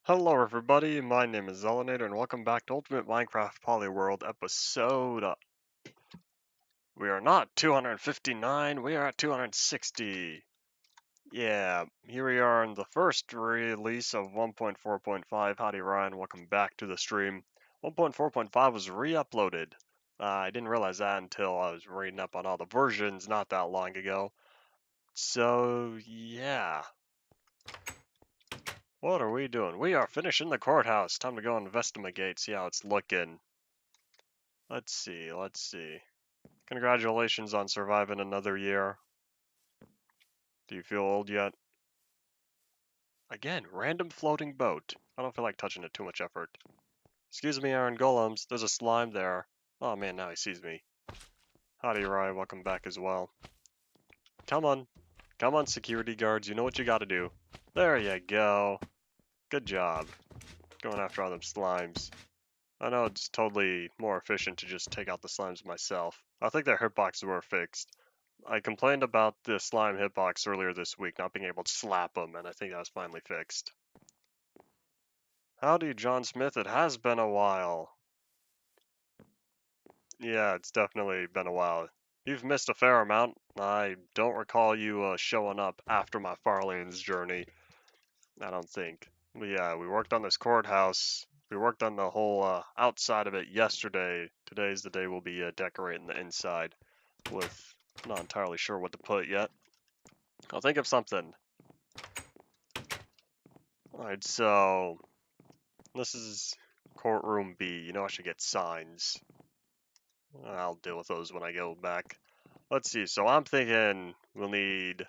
Hello everybody, my name is Zelinator and welcome back to Ultimate Minecraft Polyworld episode. We are not 259, we are at 260. Yeah, here we are in the first release of 1.4.5. Howdy Ryan, welcome back to the stream. 1.4.5 was re-uploaded. I didn't realize that until I was reading up on all the versions not that long ago. So, yeah. What are we doing? We are finishing the courthouse. Time to go investigate, see how it's looking. Let's see. Congratulations on surviving another year. Do you feel old yet? Again, random floating boat. I don't feel like touching it, too much effort. Excuse me, Iron Golems, there's a slime there. Oh man, now he sees me. Howdy, Rye, welcome back as well. Come on, security guards, you know what you gotta do. There you go. Good job. Going after all them slimes. I know it's totally more efficient to just take out the slimes myself. I think their hitboxes were fixed. I complained about the slime hitbox earlier this week, not being able to slap them, and I think that was finally fixed. Howdy, John Smith. It has been a while. Yeah, it's definitely been a while. You've missed a fair amount. I don't recall you showing up after my Far Lands journey. I don't think. But yeah, we worked on this courthouse. We worked on the whole outside of it yesterday. Today's the day we'll be decorating the inside with not entirely sure what to put yet. I'll think of something. Alright, so this is courtroom B. You know I should get signs. I'll deal with those when I go back. Let's see, so I'm thinking we'll need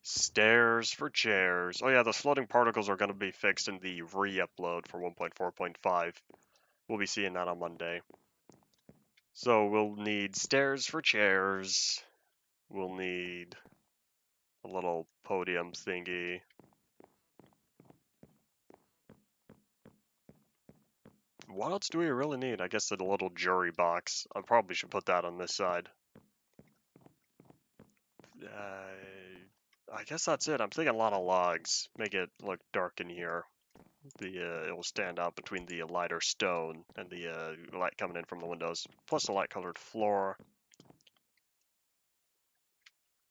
stairs for chairs. Oh yeah, those floating particles are going to be fixed in the re-upload for 1.4.5. We'll be seeing that on Monday. So we'll need stairs for chairs. We'll need a little podium thingy. What else do we really need? I guess the little jury box. I probably should put that on this side. I guess that's it. I'm thinking a lot of logs. Make it look dark in here. It will stand out between the lighter stone and the light coming in from the windows. Plus the light-colored floor.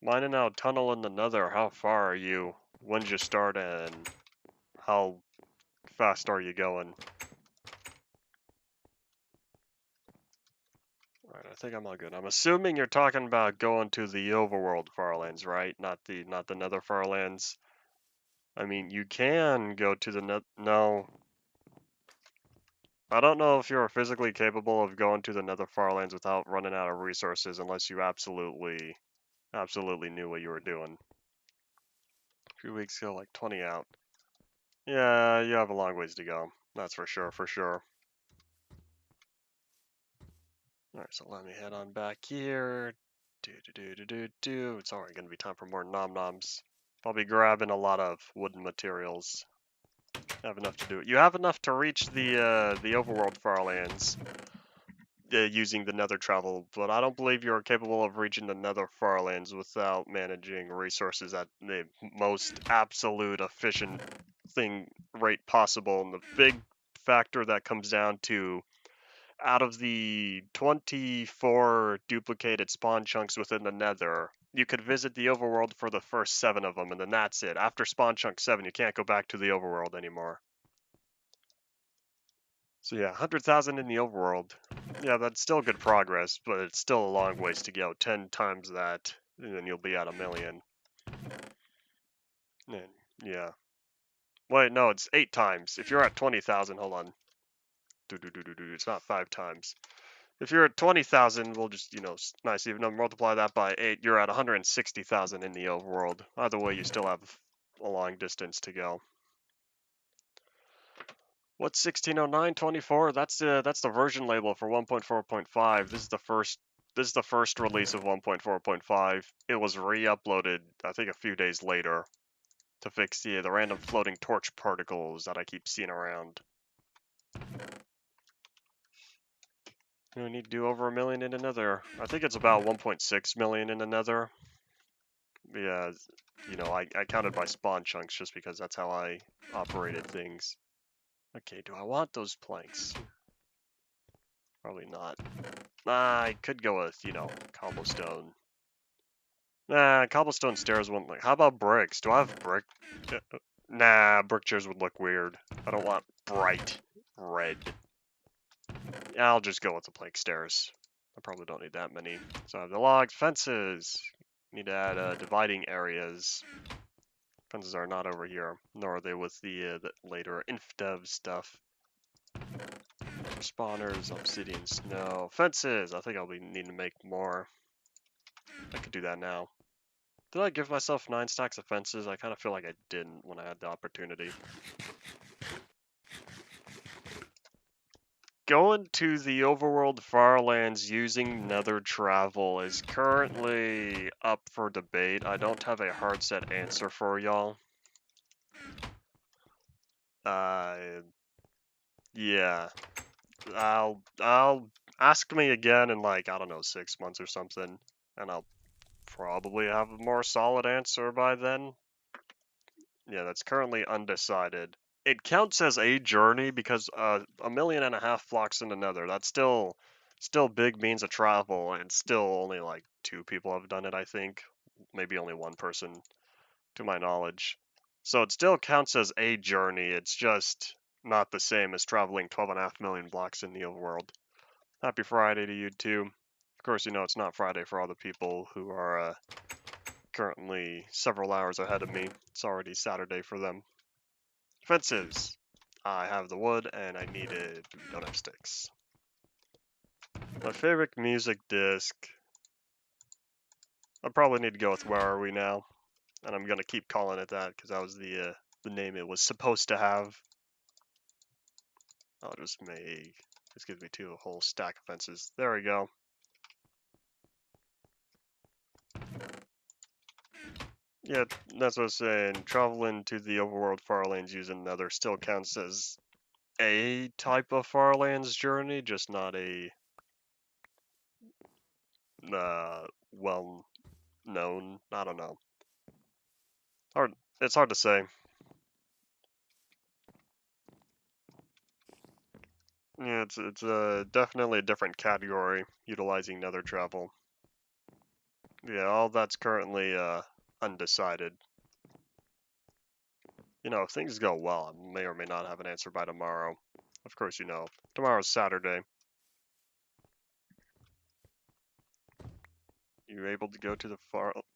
Mining out tunnel in the Nether. How far are you? When did you start and how fast are you going? Alright, I think I'm all good. I'm assuming you're talking about going to the overworld Far Lands, right? Not the Nether Far Lands. I mean, you can go to the no. I don't know if you're physically capable of going to the Nether Far Lands without running out of resources unless you absolutely knew what you were doing. A few weeks ago, like 20 out. Yeah, you have a long ways to go. That's for sure. Alright, so let me head on back here. It's already gonna be time for more nom-noms. I'll be grabbing a lot of wooden materials. Have enough to do it. You have enough to reach the overworld Farlands using the Nether travel, but I don't believe you're capable of reaching the Nether Farlands without managing resources at the most absolute efficient rate possible. And the big factor that comes down to, out of the 24 duplicated spawn chunks within the Nether, you could visit the overworld for the first 7 of them, and then that's it. After spawn chunk 7, you can't go back to the overworld anymore. So yeah, 100,000 in the overworld. Yeah, that's still good progress, but it's still a long ways to go. 10 times that, and then you'll be at 1,000,000. And, yeah. Wait, no, it's 8 times. If you're at 20,000, hold on. It's not 5 times. If you're at 20,000, we'll just, nice even number, multiply that by 8, you're at 160,000 in the overworld. Either way, you still have a long distance to go. What's 160924? That's the version label for 1.4.5. This is the first release of 1.4.5. It was re-uploaded, I think, a few days later to fix the random floating torch particles that I keep seeing around. We need to do over 1,000,000 in another. I think it's about 1.6 million in another. Yeah, I counted by spawn chunks just because that's how I operated things. Okay, do I want those planks? Probably not. I could go with, you know, cobblestone. Nah, cobblestone stairs wouldn't look. How about bricks? Do I have brick? Nah, brick chairs would look weird. I don't want bright red. I'll just go with the plank stairs. I probably don't need that many. So I have the logs, fences. Need to add dividing areas. Fences are not over here, nor are they with the later InfDev stuff. Spawners, obsidian, snow, fences. I think I'll be needing to make more. I could do that now. Did I give myself 9 stacks of fences? I kind of feel like I didn't when I had the opportunity. Going to the overworld Far Lands using Nether travel is currently up for debate. I don't have a hard set answer for y'all. Yeah. I'll ask me again in like, I don't know, 6 months or something, and I'll probably have a more solid answer by then. Yeah, that's currently undecided. It counts as a journey because 1.5 million blocks into Nether. That's still big means of travel, and still only like 2 people have done it, I think. Maybe only 1 person, to my knowledge. So it still counts as a journey. It's just not the same as traveling 12.5 million blocks in the overworld. Happy Friday to you too. Of course, you know it's not Friday for all the people who are currently several hours ahead of me. It's already Saturday for them. Fences. I have the wood and I needed. We don't have sticks. My favorite music disc. I probably need to go with Where Are We Now, and I'm gonna keep calling it that because that was the name it was supposed to have. I'll just make. This gives me a whole stack of fences. There we go. Yeah, that's what I was saying. Traveling to the overworld Far Lands using Nether still counts as a type of Far Lands journey, just not a well known. I don't know. It's hard to say. Yeah, it's definitely a different category utilizing Nether travel. Yeah, all that's currently undecided. You know, if things go well, I may or may not have an answer by tomorrow. Of course, you know, tomorrow's Saturday. You able to go to the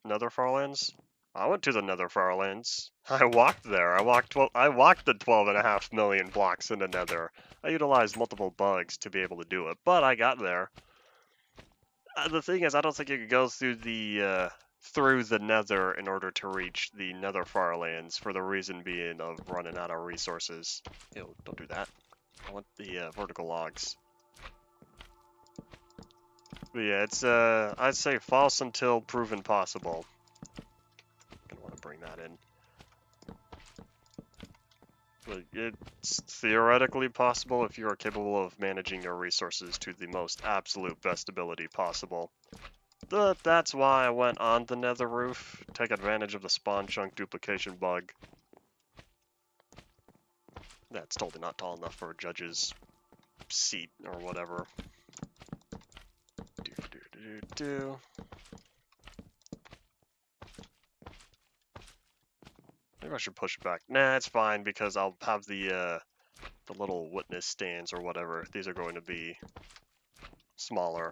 Nether Far Lands? I went to the Nether Far Lands. I walked there. I walked the 12.5 million blocks in the Nether. I utilized multiple bugs to be able to do it, but I got there. The thing is, I don't think you could go through the Nether in order to reach the Nether Far Lands, for the reason being of running out of resources. Ew, don't do that. I want the vertical logs. But yeah, it's I'd say false until proven possible. Gonna want to bring that in. But it's theoretically possible if you are capable of managing your resources to the most absolute best ability possible. But that's why I went on the Nether roof, take advantage of the spawn chunk duplication bug. That's totally not tall enough for a judge's seat or whatever. Maybe I should push back. Nah, it's fine because I'll have the little witness stands or whatever. These are going to be smaller.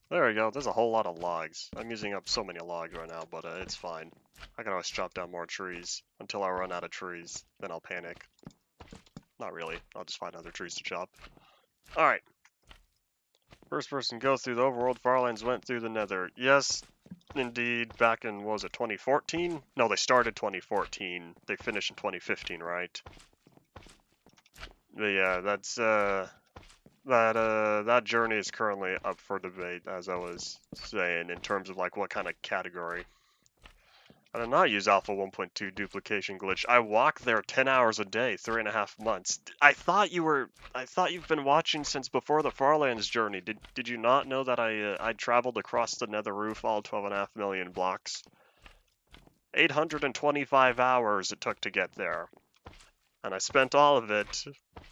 There we go. There's a whole lot of logs. I'm using up so many logs right now, but it's fine. I can always chop down more trees until I run out of trees. Then I'll panic. Not really. I'll just find other trees to chop. Alright. First person go through the overworld. Far Lands went through the Nether. Yes, indeed. Back in, what was it, 2014? No, they started 2014. They finished in 2015, right? But yeah, that's that journey is currently up for debate, as I was saying, in terms of like what kind of category. I did not use Alpha 1.2 duplication glitch. I walk there 10 hours a day, 3.5 months. I thought you've been watching since before the Far Lands journey. Did you not know that I traveled across the Nether roof all 12.5 million blocks? 825 hours it took to get there. And I spent all of it,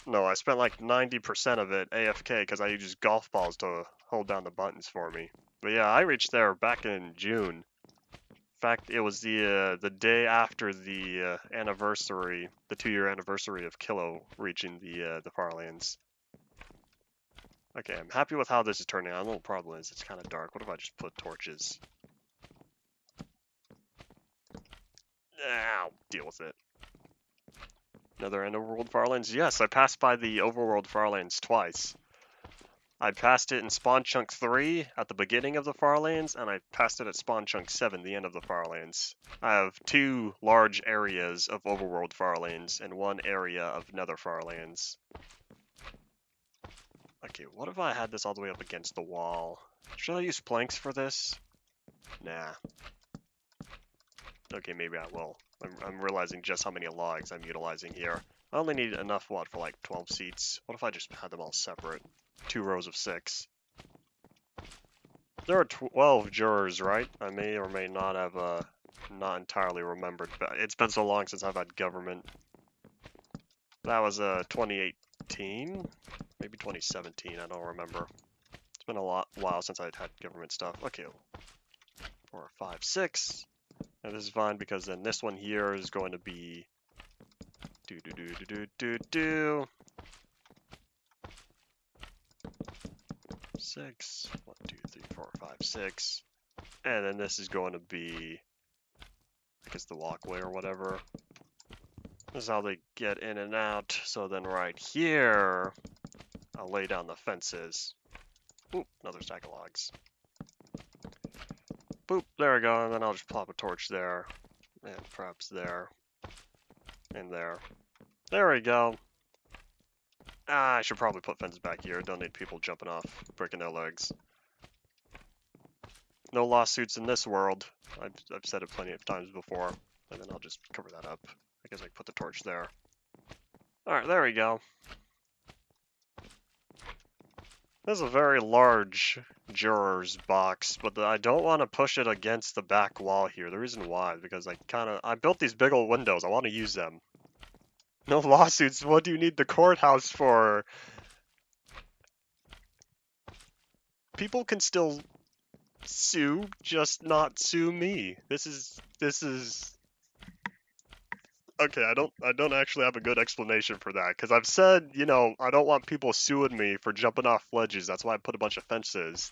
no, I spent like 90% of it AFK because I used golf balls to hold down the buttons for me. But yeah, I reached there back in June. In fact, it was the day after the anniversary, the 2-year anniversary of Kilo reaching the Far Lands. Okay, I'm happy with how this is turning out. The little problem is it's kind of dark. What if I just put torches? I'll deal with it. Another end overworld Far Lands? Yes, I passed by the overworld Far Lands twice. I passed it in Spawn Chunk 3 at the beginning of the Far Lands, and I passed it at Spawn Chunk 7, the end of the Far Lands. I have 2 large areas of overworld Far Lands and 1 area of Nether Far Lands. Okay, what if I had this all the way up against the wall? Should I use planks for this? Nah. Okay, maybe I will. I'm realizing just how many logs I'm utilizing here. I only need enough, what, for like 12 seats? What if I just had them all separate? 2 rows of 6. There are 12 jurors, right? I may or may not have not entirely remembered, but it's been so long since I've had government. That was 2018? Maybe 2017, I don't remember. It's been a while since I'd had government stuff. Okay, 4, 5, 6. And this is fine because then this one here is going to be 6. 1, 2, 3, 4, 5, 6. And then this is going to be, I guess, the walkway or whatever. This is how they get in and out. So then right here, I'll lay down the fences. Oop, another stack of logs. Boop, there we go. And then I'll just plop a torch there. And perhaps there. And there. There we go. I should probably put fences back here. Don't need people jumping off, breaking their legs. No lawsuits in this world. I've said it plenty of times before. And then I'll just cover that up. I guess I can put the torch there. Alright, there we go. This is a very large juror's box, but I don't want to push it against the back wall here. The reason why is because I built these big old windows. I want to use them. No lawsuits. What do you need the courthouse for? People can still sue, just not sue me. This is okay. I don't actually have a good explanation for that because I've said, you know, I don't want people suing me for jumping off ledges. That's why I put a bunch of fences.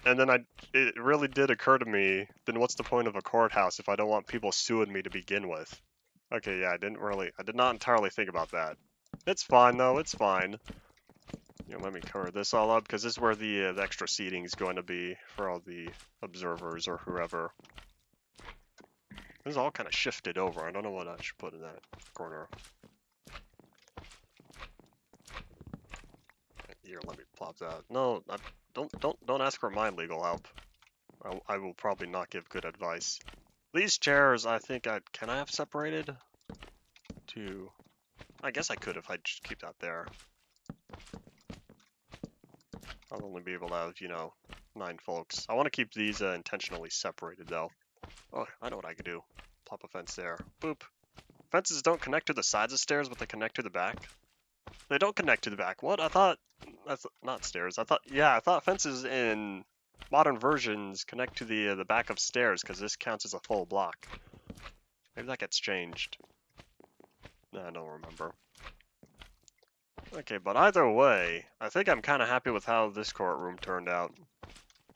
And then it really did occur to me, then what's the point of a courthouse if I don't want people suing me to begin with? Okay, yeah, I did not entirely think about that. It's fine though, it's fine. You know, let me cover this all up because this is where the extra seating is going to be for all the observers or whoever. This is all kind of shifted over. I don't know what I should put in that corner. Here, let me plop that. No, don't ask for my legal help. I will probably not give good advice. These chairs, I think can I have separated? I guess I could if I just keep that there. I'll only be able to have, you know, 9 folks. I want to keep these intentionally separated though. Oh, I know what I could do. Plop a fence there. Boop. Fences don't connect to the sides of stairs, but they connect to the back. They don't connect to the back. What? I thought that's not stairs. I thought fences in modern versions connect to the back of stairs because this counts as a full block. Maybe that gets changed. No, I don't remember. Okay, but either way, I think I'm kind of happy with how this courtroom turned out.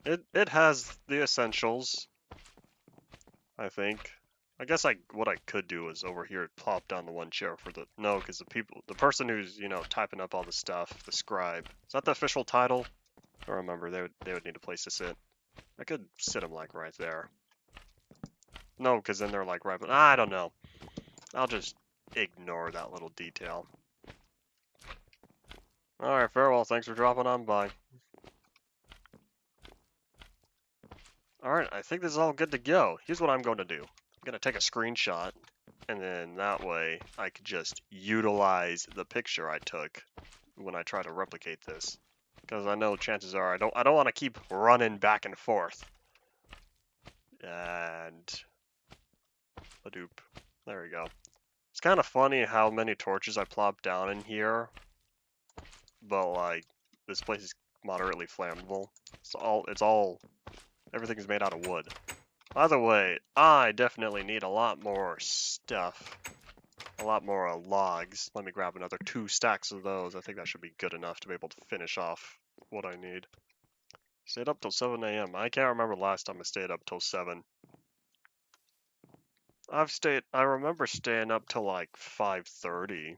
It has the essentials, I think. I guess what I could do is over here plop down the one chair for the because the person who's, you know, typing up all the stuff, the scribe. Is that the official title? I don't remember. They would need a place to sit. I could sit them like right there. No, because then they're like right, but I don't know. I'll just ignore that little detail. Alright, farewell. Thanks for dropping on by. Alright, I think this is all good to go. Here's what I'm going to do. I'm going to take a screenshot, and then that way I could just utilize the picture I took when I try to replicate this. Because I know chances are I don't want to keep running back and forth. And Hadoop. There we go. kind of funny how many torches I plopped down in here, but like this place is moderately flammable. Everything's made out of wood. By the way, I definitely need a lot more stuff. A lot more logs. Let me grab another 2 stacks of those. I think that should be good enough to be able to finish off what I need. Stayed up till 7 a.m. I can't remember the last time I stayed up till 7. I remember staying up till like 5:30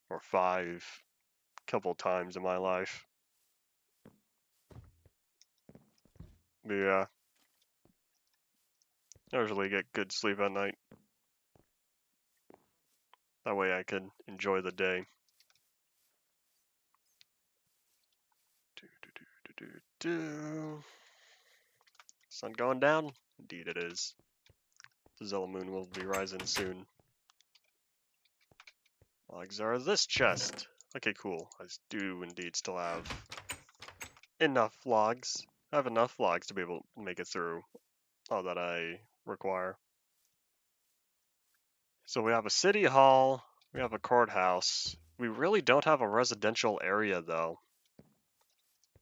or 5 a couple times in my life. But yeah, I usually get good sleep at night. That way I can enjoy the day. Sun going down? Indeed it is. The Zella moon will be rising soon. Logs are this chest. Okay, cool. I do indeed still have enough logs. I have enough logs to be able to make it through all that I require. So we have a city hall, we have a courthouse. We really don't have a residential area though.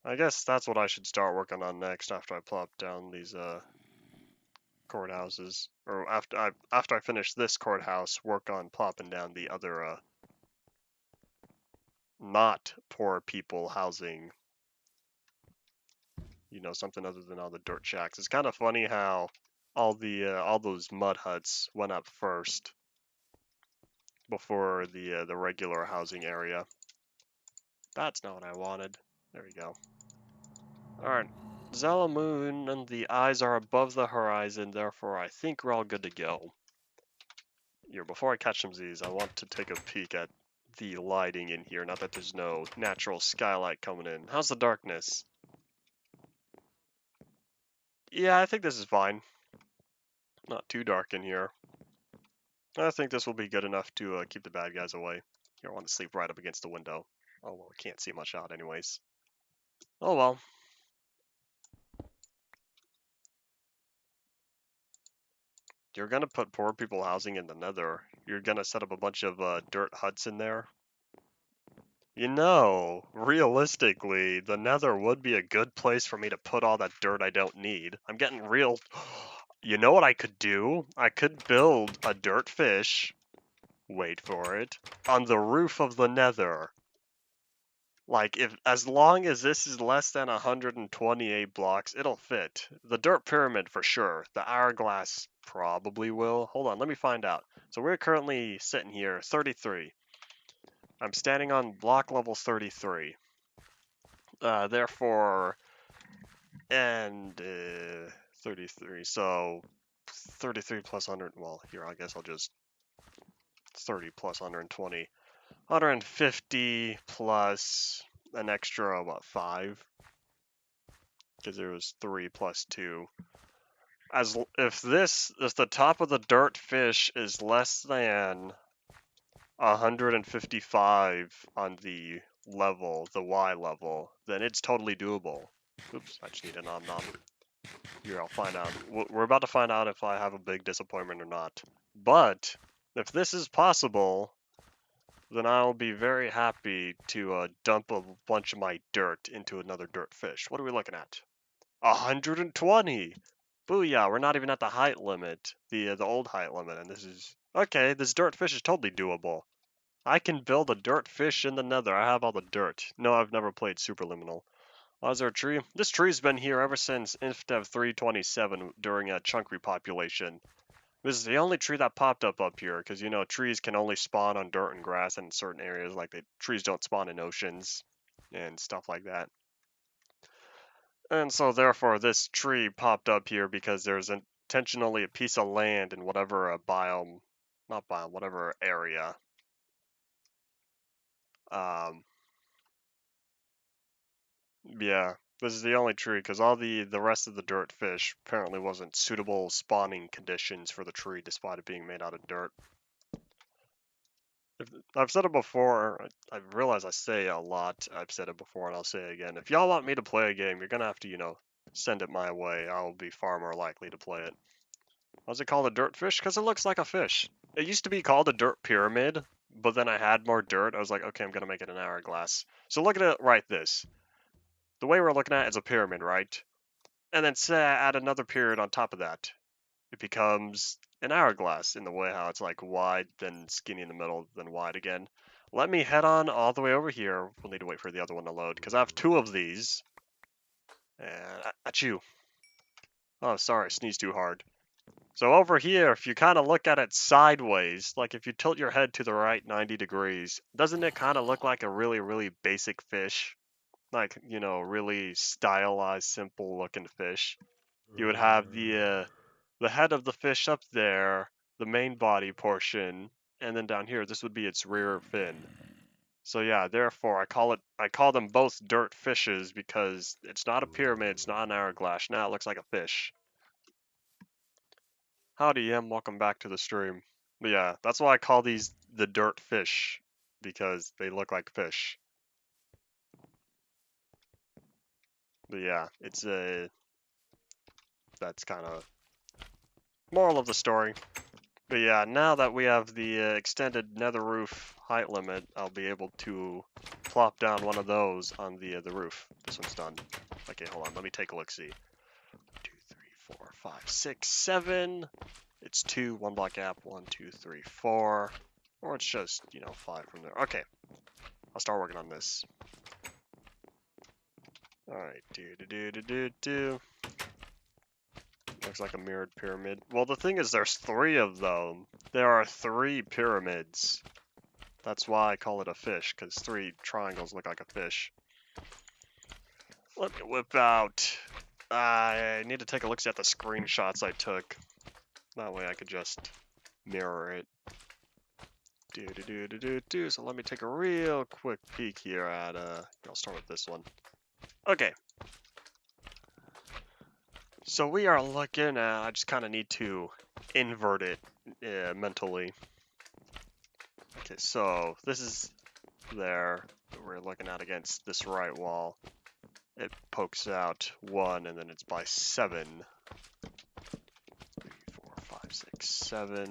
I guess that's what I should start working on next after I plop down these courthouses. Or after I finish this courthouse, work on plopping down the other not poor people housing. You know, something other than all the dirt shacks. It's kind of funny how all those mud huts went up first before the regular housing area. That's not what I wanted. There we go. Alright. Zella moon and the eyes are above the horizon, therefore I think we're all good to go. Here, before I catch some Z's, I want to take a peek at the lighting in here, not that there's no natural skylight coming in. How's the darkness? Yeah, I think this is fine. Not too dark in here. I think this will be good enough to keep the bad guys away. You don't want to sleep right up against the window. Oh well, we can't see much out anyways. Oh well. You're gonna put poor people housing in the Nether. You're gonna set up a bunch of dirt huts in there. You know, realistically, the Nether would be a good place for me to put all that dirt I don't need. I'm getting real... You know what I could do? I could build a dirt fish, wait for it, on the roof of the Nether. Like, as long as this is less than 128 blocks, it'll fit. The dirt pyramid for sure. The hourglass probably will. Hold on, let me find out. So we're currently sitting here, 33. I'm standing on block level 33. Therefore, and 33. So 33 plus 100. Well, here I guess I'll just 30 plus 120. 150 plus an extra what 5? Because there was 3 plus 2. If the top of the dirt fish is less than 155 on the level, the Y level, then it's totally doable. Oops, I just need a nom nom. Here, I'll find out. We're about to find out if I have a big disappointment or not. But if this is possible, then I'll be very happy to dump a bunch of my dirt into another dirt fish. What are we looking at? 120! Booyah, we're not even at the height limit, the old height limit, and this is... Okay, this dirt fish is totally doable. I can build a dirt fish in the Nether. I have all the dirt. No, I've never played Superliminal. Oh, is there a tree? This tree's been here ever since InfDev 327 during a chunk repopulation. This is the only tree that popped up here, because, you know, trees can only spawn on dirt and grass in certain areas, like trees don't spawn in oceans and stuff like that. And so, therefore, this tree popped up here because there's intentionally a piece of land in whatever biome, not biome, whatever area. Yeah, this is the only tree because all the rest of the dirt fish apparently wasn't suitable spawning conditions for the tree despite it being made out of dirt. I've said it before, I realize I say a lot, I've said it before and I'll say it again. If y'all want me to play a game, you're gonna have to, you know, send it my way. I'll be far more likely to play it. Why's it called a dirt fish? Because it looks like a fish. It used to be called a dirt pyramid, but then I had more dirt. I was like, okay, I'm gonna make it an hourglass. So look at it right this. The way we're looking at it is a pyramid, right? And then say I add another period on top of that. It becomes an hourglass in the way how it's like wide, then skinny in the middle, then wide again. Let me head on all the way over here. We'll need to wait for the other one to load, because I have two of these. And achoo. Oh, sorry, sneezed too hard. So over here, if you kind of look at it sideways, like if you tilt your head to the right 90 degrees, doesn't it kind of look like a really, really basic fish? Like, you know, really stylized, simple looking fish. You would have the head of the fish up there, the main body portion, and then down here, this would be its rear fin. So yeah, therefore I call them both dirt fishes because it's not a pyramid, it's not an hourglass. Now it looks like a fish. Howdy, Em. Welcome back to the stream. But yeah, that's why I call these the dirt fish, because they look like fish. But yeah, it's a... that's kind of moral of the story. But yeah, now that we have the extended nether roof height limit, I'll be able to plop down one of those on the roof. This one's done. Okay, hold on. Let me take a look-see. 2, 3, 4, 5, 6, 7. It's 2, 1 block gap. 1, 2, 3, 4. Or it's just, you know, 5 from there. Okay, I'll start working on this. Alright, do. Looks like a mirrored pyramid. Well, the thing is, there's 3 of them. There are 3 pyramids. That's why I call it a fish, because 3 triangles look like a fish. Let me whip out. I need to take a look at the screenshots I took. That way I could just mirror it. So let me take a real quick peek here at, I'll start with this one. Okay. So we are looking at, I just kind of need to invert it mentally. Okay, so this is there. We're looking at against this right wall. It pokes out 1, and then it's by 7. 3, 4, 5, 6, 7, and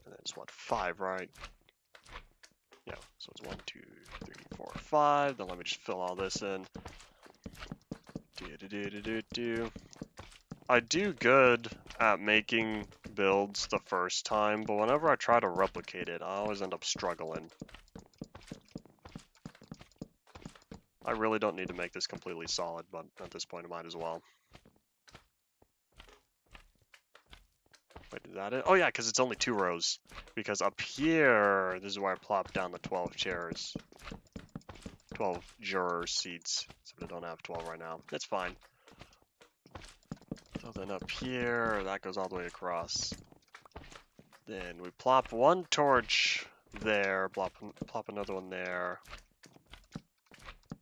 then it's what, 5, right? Yeah, so it's 1, 2, 3, 4, 5. Then let me just fill all this in. I do good at making builds the first time, but whenever I try to replicate it, I always end up struggling. I really don't need to make this completely solid, but at this point I might as well. Wait, is that it? Oh yeah, because it's only 2 rows. Because up here, this is where I plop down the 12 chairs. 12 juror seats. So I don't have 12 right now. That's fine. So then up here, that goes all the way across. Then we plop 1 torch there, plop another one there.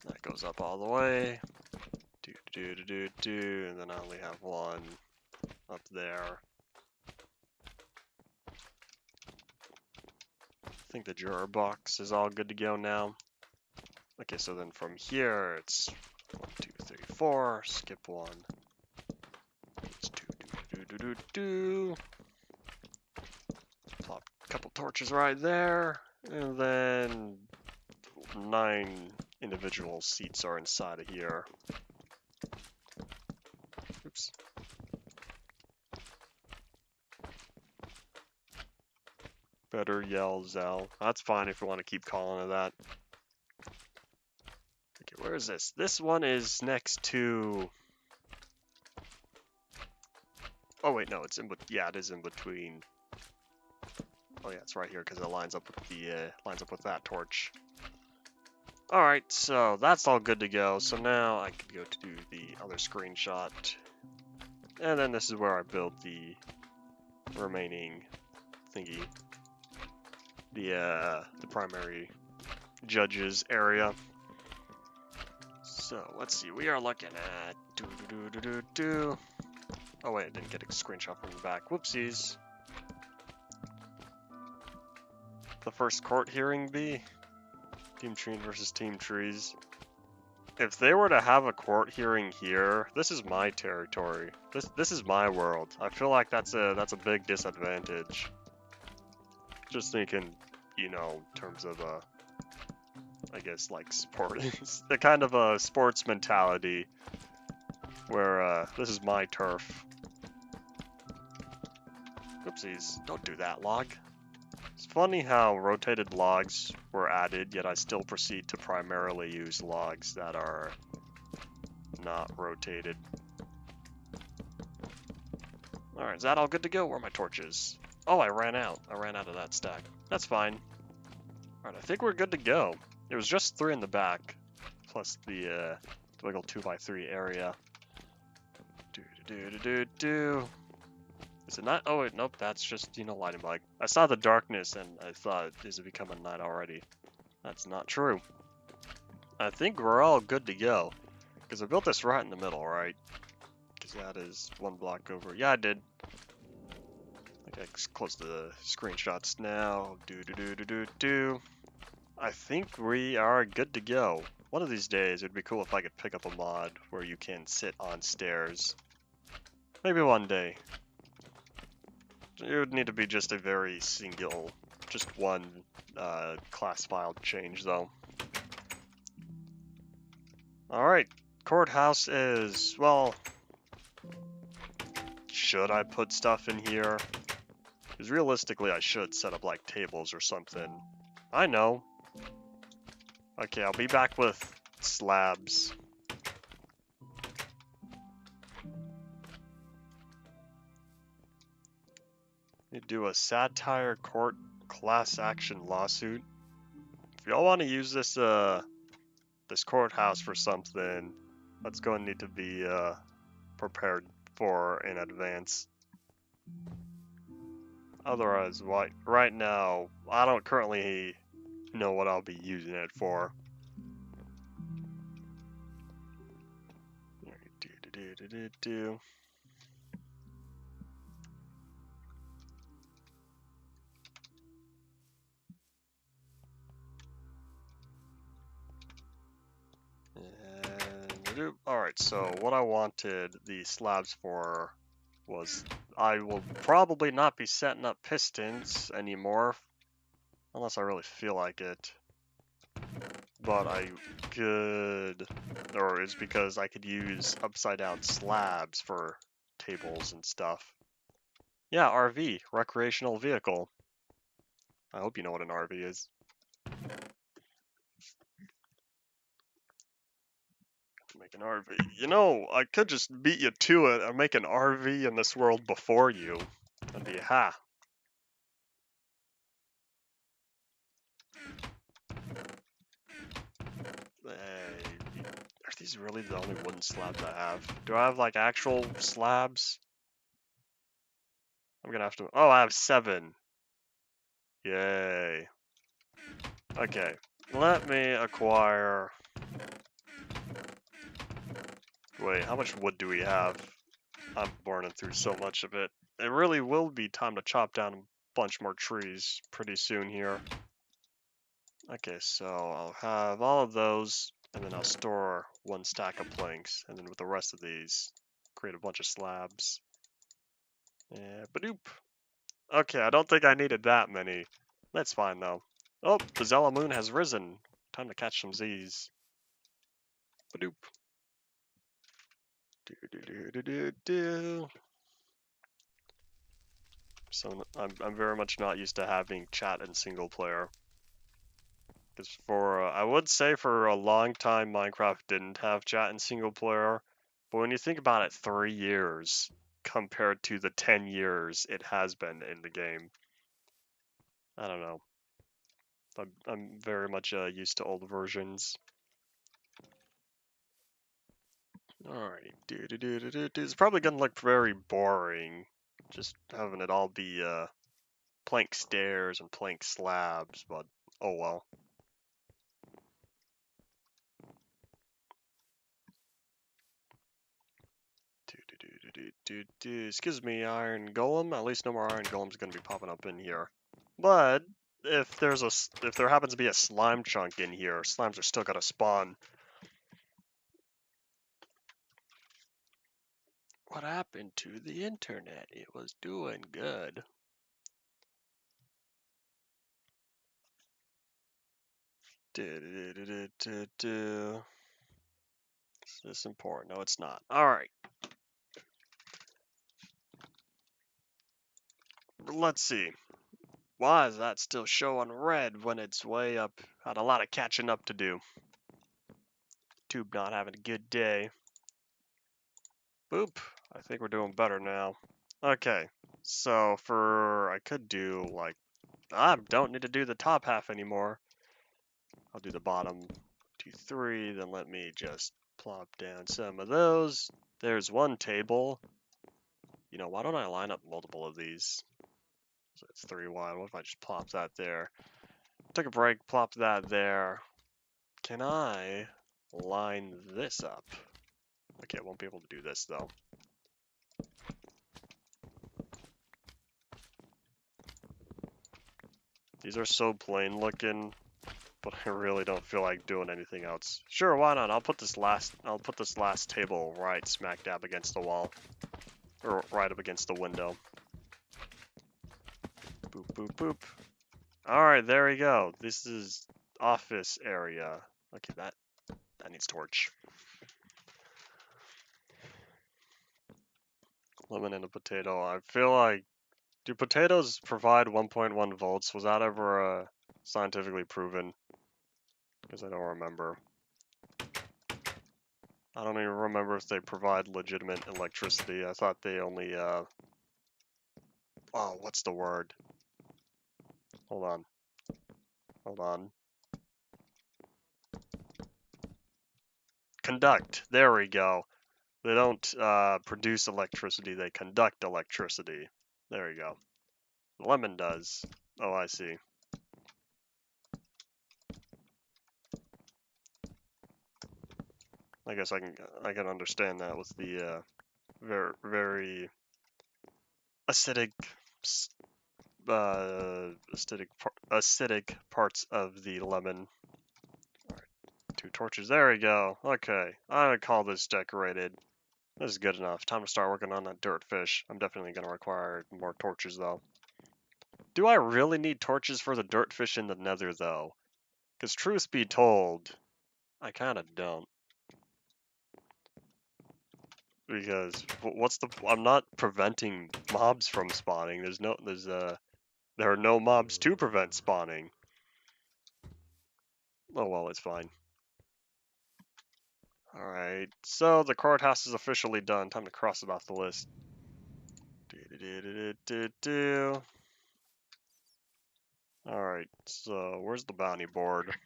That goes up all the way. And then I only have 1 up there. I think the juror box is all good to go now. Okay, so then from here, it's 1, 2, 3, 4, skip 1. It's 2, Plop a couple torches right there, and then 9 individual seats are inside of here. Oops. Better yell Zell. That's fine if you want to keep calling it that. Okay, where is this? This one is next to... oh wait, no, it's in yeah, it is in between. Oh yeah, it's right here because it lines up with the that torch. All right, so that's all good to go. So now I could go to do the other screenshot, and then this is where I build the remaining thingy, the primary judges area. So let's see, we are looking at oh wait, I didn't get a screenshot from the back. Whoopsies. The first court hearing be Team Tree versus Team Trees. If they were to have a court hearing here, this is my territory. This is my world. I feel like that's a big disadvantage. Just thinking, you know, in terms of I guess like sport, the kind of a sports mentality where this is my turf. Oopsies! Don't do that, log. It's funny how rotated logs were added, yet I still proceed to primarily use logs that are not rotated. Alright, is that all good to go? Where are my torches? Oh, I ran out. I ran out of that stack. That's fine. Alright, I think we're good to go. It was just 3 in the back, plus the wiggle 2x3 area. Do. Is it not? Oh, wait, nope, that's just, you know, lighting bug. I saw the darkness and I thought, is it becoming night already? That's not true. I think we're all good to go. Because I built this right in the middle, right? Because that is 1 block over. Yeah, I did. Okay, close the screenshots now. Do. I think we are good to go. One of these days, it'd be cool if I could pick up a mod where you can sit on stairs. Maybe one day. It would need to be just a very single, just one class file change, though. Alright, courthouse is, well, should I put stuff in here? Because realistically, I should set up like tables or something. I know. Okay, I'll be back with slabs. You do a satire court class action lawsuit. If y'all want to use this this courthouse for something, that's going to need to be prepared for in advance. Otherwise, right now, I don't currently know what I'll be using it for. Do. Alright, so what I wanted the slabs for was I will probably not be setting up pistons anymore, unless I really feel like it. But I could, or it's because I could use upside down slabs for tables and stuff. Yeah, RV, recreational vehicle. I hope you know what an RV is. Make an RV. You know, I could just beat you to it and make an RV in this world before you. That'd be ha. Are these really the only wooden slabs I have? Do I have like actual slabs? I'm gonna have to. Oh, I have 7. Yay. Okay, let me acquire. Wait, how much wood do we have? I'm burning through so much of it. It really will be time to chop down a bunch more trees pretty soon here. Okay, so I'll have all of those, and then I'll store 1 stack of planks, and then with the rest of these, create a bunch of slabs. Yeah, badoop. Okay, I don't think I needed that many. That's fine, though. Oh, the Zella Moon has risen. Time to catch some Z's. Badoop. Do. So I'm very much not used to having chat in single player. Because for, I would say for a long time, Minecraft didn't have chat in single player. But when you think about it, 3 years compared to the 10 years it has been in the game. I don't know. I'm very much used to old versions. Alrighty, It's probably gonna look very boring, just having it all be plank stairs and plank slabs, but oh well. Excuse me, iron golem. At least no more iron golems gonna be popping up in here. But if there happens to be a slime chunk in here, slimes are still gonna spawn. What happened to the internet? It was doing good. Is this important? No, it's not. All right. Let's see. Why is that still showing red when it's way up? Had a lot of catching up to do. Tube not having a good day. Boop. I think we're doing better now. Okay. So I could do like, I don't need to do the top half anymore. I'll do the bottom 2, 3, then let me just plop down some of those. There's one table. You know, why don't I line up multiple of these? So it's 3 wide. What if I just plop that there? Took a break, plop that there. Can I line this up? Okay, I won't be able to do this though. These are so plain looking, but I really don't feel like doing anything else. Sure, why not? I'll put this last table right smack dab against the wall. Or right up against the window. Boop, boop, boop. Alright, there we go. This is office area. Okay, that needs torch. Lemon and a potato. I feel like, do potatoes provide 1.1 volts? Was that ever scientifically proven? Because I don't remember. I don't even remember if they provide legitimate electricity. I thought they only, oh, what's the word? Hold on. Hold on. Conduct. There we go. They don't produce electricity, they conduct electricity. There you go. Lemon does. Oh, I see. I guess I can understand that with the very acidic acidic parts of the lemon. All right, 2 torches. There we go. Okay, I'm gonna call this decorated. This is good enough. Time to start working on that dirt fish. I'm definitely gonna require more torches though. Do I really need torches for the dirt fish in the Nether though? Because truth be told, I kind of don't. Because I'm not preventing mobs from spawning. There are no mobs to prevent spawning. Oh well, it's fine. Alright, so the courthouse is officially done. Time to cross it off the list. Alright, so where's the bounty board?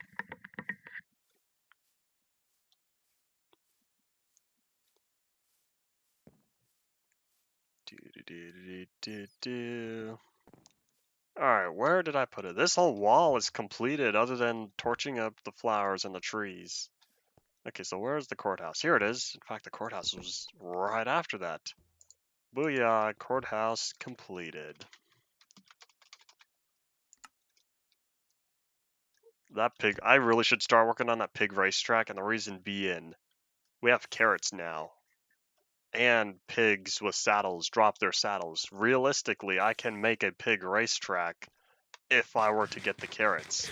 Alright, where did I put it? This whole wall is completed other than torching up the flowers and the trees. Okay, so where's the courthouse? Here it is. In fact, the courthouse was right after that. Booyah, courthouse completed. That pig, I really should start working on that pig racetrack, and the reason being, we have carrots now. And pigs with saddles drop their saddles. Realistically, I can make a pig racetrack if I were to get the carrots.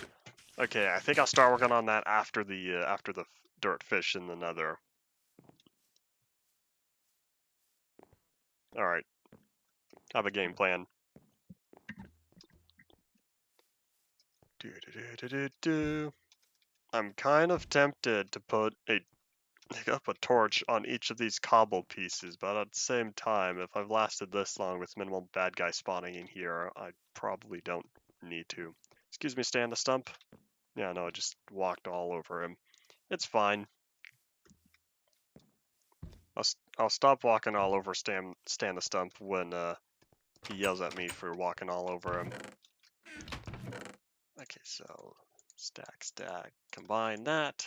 Okay, I think I'll start working on that after the dirt fish in the Nether. All right, have a game plan. I'm kind of tempted to put up a torch on each of these cobble pieces, but at the same time, if I've lasted this long with minimal bad guy spawning in here, I probably don't need to. Excuse me, stand the stump. Yeah, no, I just walked all over him. It's fine. I'll stop walking all over stand the stump when he yells at me for walking all over him. Okay, so stack, combine that.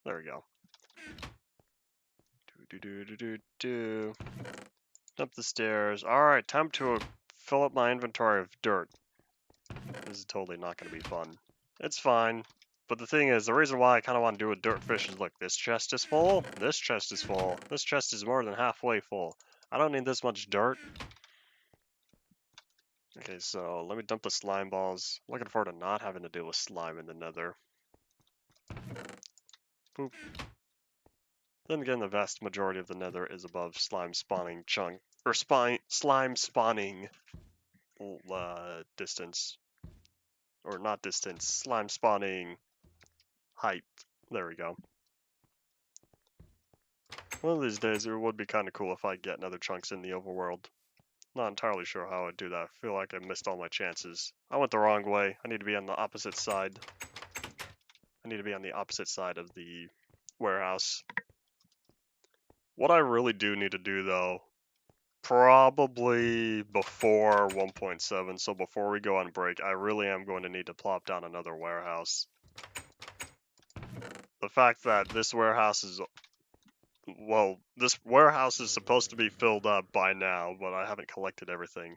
There we go. Up the stairs. Alright, time to fill up my inventory of dirt. This is totally not going to be fun. It's fine. But the thing is, the reason why I kind of want to do a dirt fish is, look, this chest is full, this chest is full, this chest is more than halfway full. I don't need this much dirt. Okay, so let me dump the slime balls. Looking forward to not having to deal with slime in the nether. Boop. Then again, the vast majority of the nether is above slime spawning chunk, or slime spawning distance. Or not distance, slime spawning height. There we go. One of these days, it would be kind of cool if I get nether chunks in the overworld. Not entirely sure how I'd do that. I feel like I missed all my chances. I went the wrong way. I need to be on the opposite side. I need to be on the opposite side of the warehouse. What I really do need to do, though, probably before 1.7, so before we go on break, I really am going to need to plop down another warehouse. The fact that this warehouse is... Well, this warehouse is supposed to be filled up by now, but I haven't collected everything.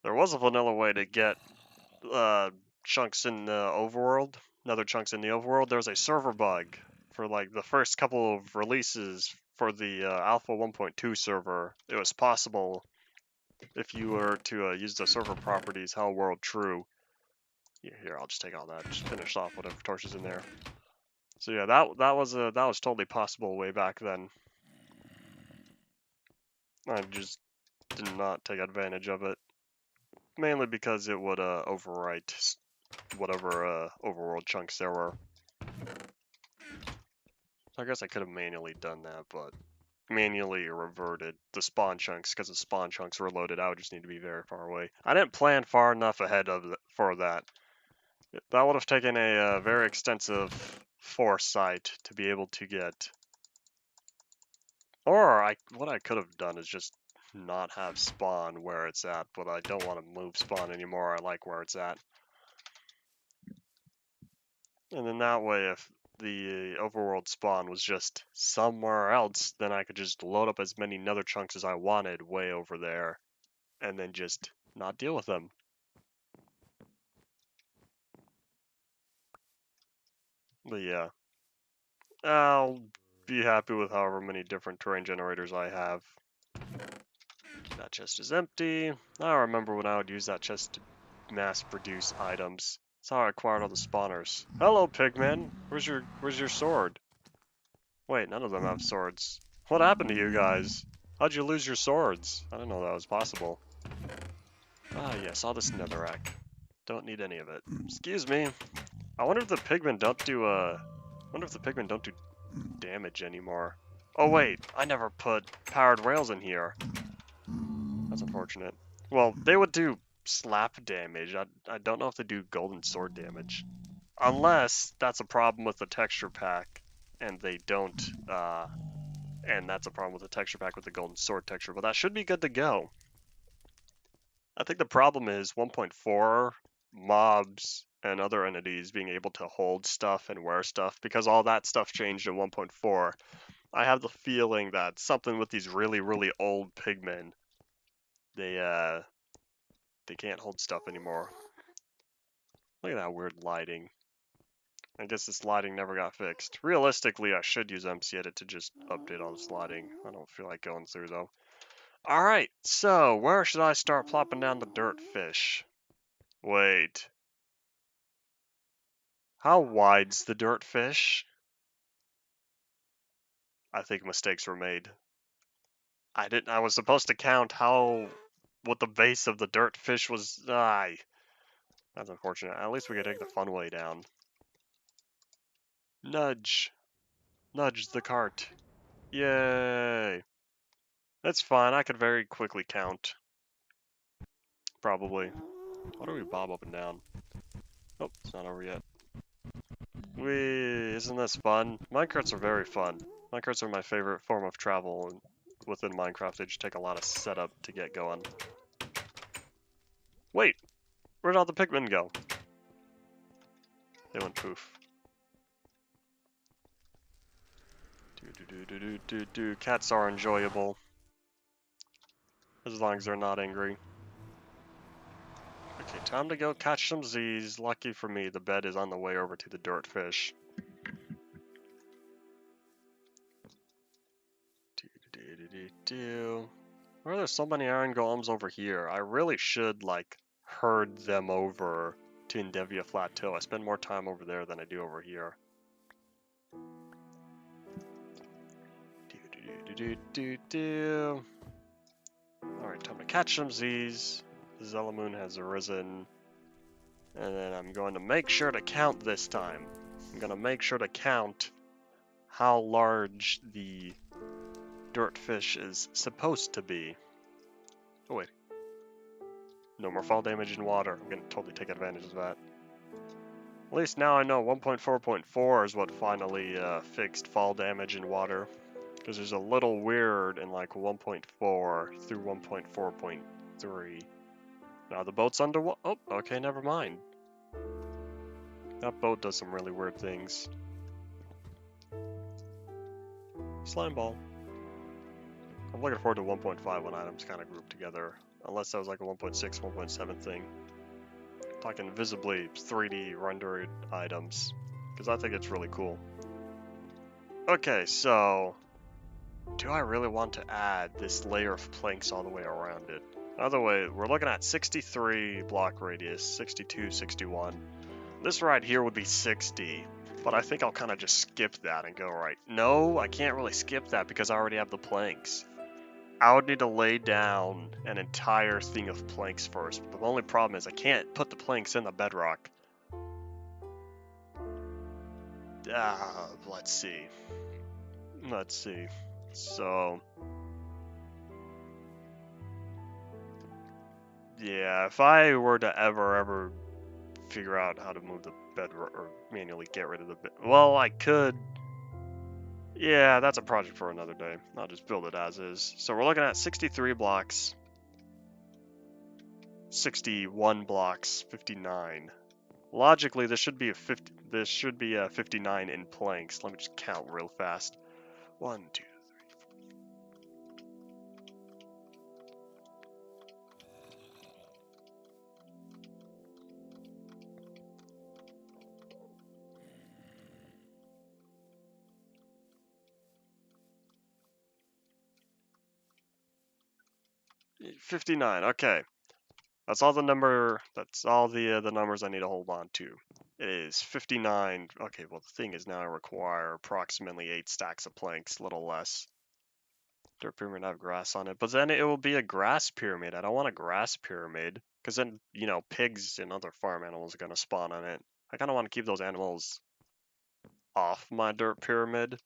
There was a vanilla way to get chunks in the overworld, nether chunks in the overworld. There was a server bug for like the first couple of releases for the Alpha 1.2 server. It was possible if you were to use the server properties Hell World True. Yeah, here, I'll just take all that. Just finish off whatever torches in there. So yeah, that was totally possible way back then. I just did not take advantage of it, mainly because it would overwrite whatever overworld chunks there were. I guess I could have manually done that, but manually reverted the spawn chunks because the spawn chunks were loaded. I would just need to be very far away. I didn't plan far enough ahead for that. That would have taken a very extensive foresight to be able to get. Or what I could have done is just not have spawn where it's at, but I don't want to move spawn anymore. I like where it's at. And then that way, if the overworld spawn was just somewhere else, then I could just load up as many nether chunks as I wanted way over there, and then just not deal with them. But yeah, I'll be happy with however many different terrain generators I have. That chest is empty. I remember when I would use that chest to mass produce items. That's how I acquired all the spawners. Hello, pigmen. Where's your sword? Wait, none of them have swords. What happened to you guys? How'd you lose your swords? I didn't know that was possible. Ah, yes, all this netherrack. Don't need any of it. Excuse me. I wonder if the pigmen don't do damage anymore. Oh wait, I never put powered rails in here. That's unfortunate. Well, they would do slap damage. I don't know if they do golden sword damage. Unless that's a problem with the texture pack and they don't and that's a problem with the texture pack with the golden sword texture, but that should be good to go. I think the problem is 1.4 mobs and other entities being able to hold stuff and wear stuff, because all that stuff changed in 1.4. I have the feeling that something with these really, really old pigmen, they can't hold stuff anymore. Look at that weird lighting. I guess this lighting never got fixed. Realistically, I should use MC Edit to just update all this lighting. I don't feel like going through though. Alright, so where should I start plopping down the dirt fish? Wait. How wide's the dirt fish? I think mistakes were made. I was supposed to count what the base of the dirt fish was. That's unfortunate. At least we could take the fun way down. Nudge. Nudge the cart. Yay. That's fine. I could very quickly count. Probably. Why do we bob up and down? Oh, it's not over yet. Whee! Isn't this fun? Minecarts are very fun. Minecarts are my favorite form of travel, and within Minecraft they just take a lot of setup to get going. Wait! Where'd all the pigmen go? They went poof. Cats are enjoyable. As long as they're not angry. Okay, time to go catch some Z's. Lucky for me, the bed is on the way over to the dirt fish. Why are there so many iron golems over here? I really should, like, herd them over to Endevia Plateau. I spend more time over there than I do over here. Alright, time to catch some Z's. The Zelamoon has arisen. And then I'm going to make sure to count this time. I'm going to make sure to count how large the dirt fish is supposed to be. Oh wait. No more fall damage in water. I'm going to totally take advantage of that. At least now I know 1.4.4 is what finally fixed fall damage in water. Because there's a little weird in like 1.4 through 1.4.3. Now the boat's underwater. Oh, okay, never mind. That boat does some really weird things. Slime ball. I'm looking forward to 1.5 when items kind of group together. Unless that was like a 1.6, 1.7 thing. Talking visibly 3D rendered items. Because I think it's really cool. Okay, so... do I really want to add this layer of planks all the way around it? Either way, we're looking at 63 block radius, 62, 61. This right here would be 60, but I think I'll kind of just skip that and go right. No, I can't really skip that because I already have the planks. I would need to lay down an entire thing of planks first. But the only problem is I can't put the planks in the bedrock. Let's see. Let's see. So... yeah, if I were to ever figure out how to move the bed or manually get rid of the bed, well, I could. Yeah, that's a project for another day. I'll just build it as is. So we're looking at 63 blocks, 61 blocks, 59. Logically, this should be a 50. This should be a 59 in planks. Let me just count real fast. 1, 2. 59. Okay. That's all the numbers I need to hold on to. It is 59. Okay, well the thing is now I require approximately 8 stacks of planks, a little less. Dirt pyramid have grass on it, but then it will be a grass pyramid. I don't want a grass pyramid, because then, you know, pigs and other farm animals are going to spawn on it. I kind of want to keep those animals off my dirt pyramid.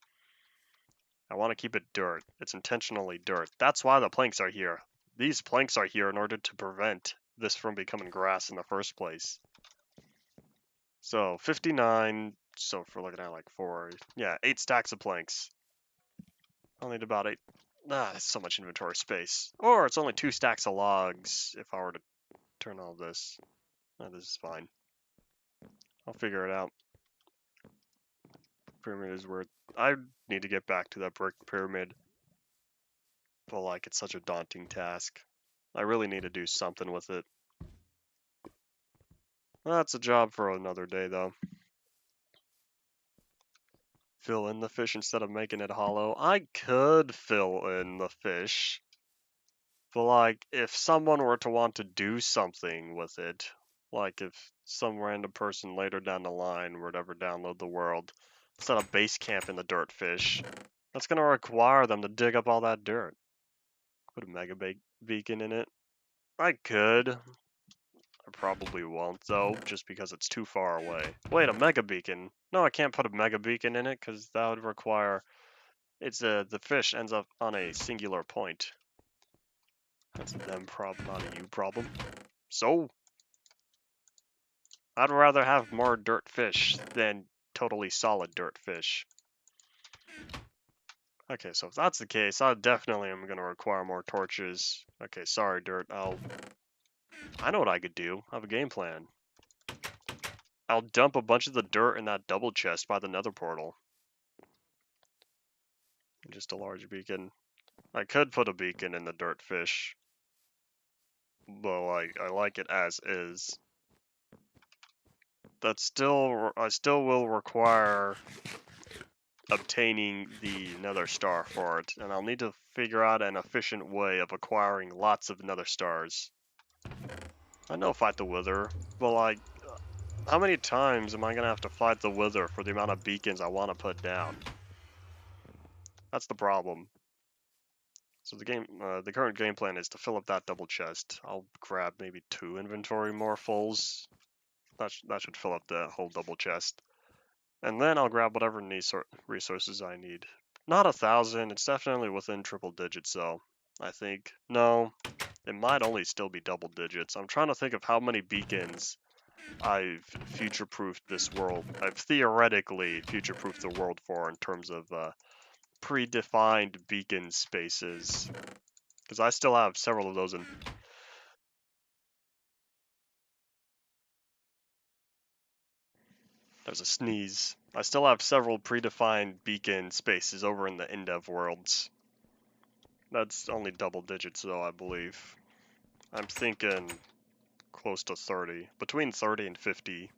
I want to keep it dirt. It's intentionally dirt. That's why the planks are here. These planks are here in order to prevent this from becoming grass in the first place. So 59, so if we're looking at like 8 stacks of planks. I'll need about 8. That's so much inventory space. Or it's only 2 stacks of logs if I were to turn all this. This is fine. I'll figure it out. Pyramid is worth. I need to get back to that brick pyramid. But like, it's such a daunting task. I really need to do something with it. That's a job for another day, though. Fill in the fish instead of making it hollow. I could fill in the fish. But like, if someone were to want to do something with it, like if some random person later down the line were to ever download the world, set a base camp in the dirt fish, that's going to require them to dig up all that dirt. Put a mega beacon in it. I could. I probably won't, though, just because it's too far away. Wait, a mega beacon? No, I can't put a mega beacon in it, because that would require... the fish ends up on a singular point. That's a them problem, not a you problem. So, I'd rather have more dirt fish than totally solid dirt fish. Okay, so if that's the case, I definitely am going to require more torches. Okay, sorry, dirt. I know what I could do. I have a game plan. I'll dump a bunch of the dirt in that double chest by the nether portal. Just a large beacon. I could put a beacon in the dirt fish. But I like it as is. I still will require obtaining the nether star for it, and I'll need to figure out an efficient way of acquiring lots of nether stars. I know fight the wither, but like, how many times am I gonna have to fight the wither for the amount of beacons I want to put down? That's the problem. So the current game plan is to fill up that double chest. I'll grab maybe 2 inventory more fulls. That should fill up the whole double chest. And then I'll grab whatever resources I need. Not 1,000, it's definitely within triple digits though, I think. No, it might only still be double digits. I'm trying to think of how many beacons I've future-proofed this world. I've theoretically future-proofed the world for in terms of predefined beacon spaces. Because I still have several of those in... There's a sneeze. I still have several predefined beacon spaces over in the Endev worlds. That's only double digits though, I believe. I'm thinking close to 30. Between 30 and 50.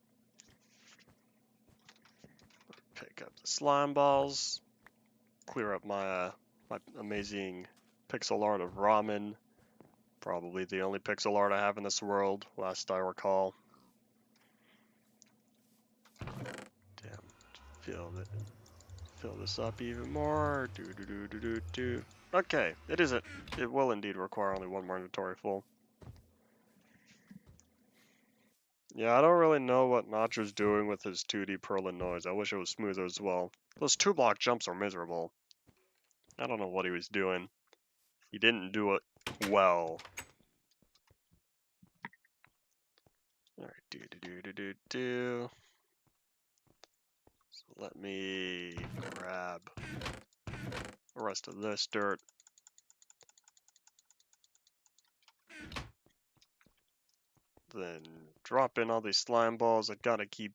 Pick up the slime balls. Clear up my my amazing pixel art of ramen. Probably the only pixel art I have in this world, last I recall. Damn, fill this up even more. Do. Okay, it will indeed require only 1 more inventory full. Yeah, I don't really know what Nacho's doing with his 2D Perlin noise. I wish it was smoother as well. Those 2-block jumps are miserable. I don't know what he was doing. He didn't do it well. Alright, do. So let me grab the rest of this dirt. Then drop in all these slime balls. I gotta keep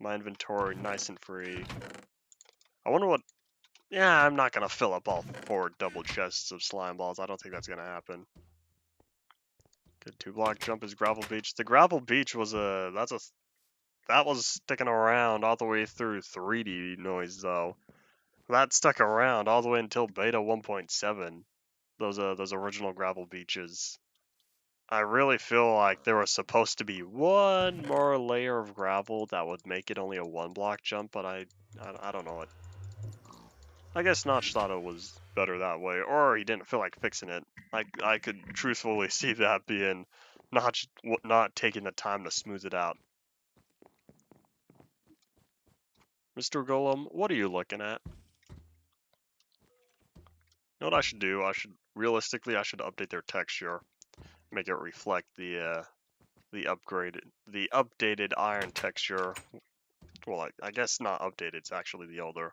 my inventory nice and free. I wonder what... Yeah, I'm not gonna fill up all 4 double chests of slime balls. I don't think that's gonna happen. Good 2-block jump is gravel beach. The gravel beach was that was sticking around all the way through 3D noise though. That stuck around all the way until beta 1.7. Those original gravel beaches. I really feel like there was supposed to be 1 more layer of gravel that would make it only a 1-block jump, but I don't know it. I guess Notch thought it was better that way, or he didn't feel like fixing it. I could truthfully see that being Notch not taking the time to smooth it out. Mr. Golem, what are you looking at? You know what I should do? Realistically, I should update their texture, make it reflect the updated iron texture. Well, I guess not updated. It's actually the older.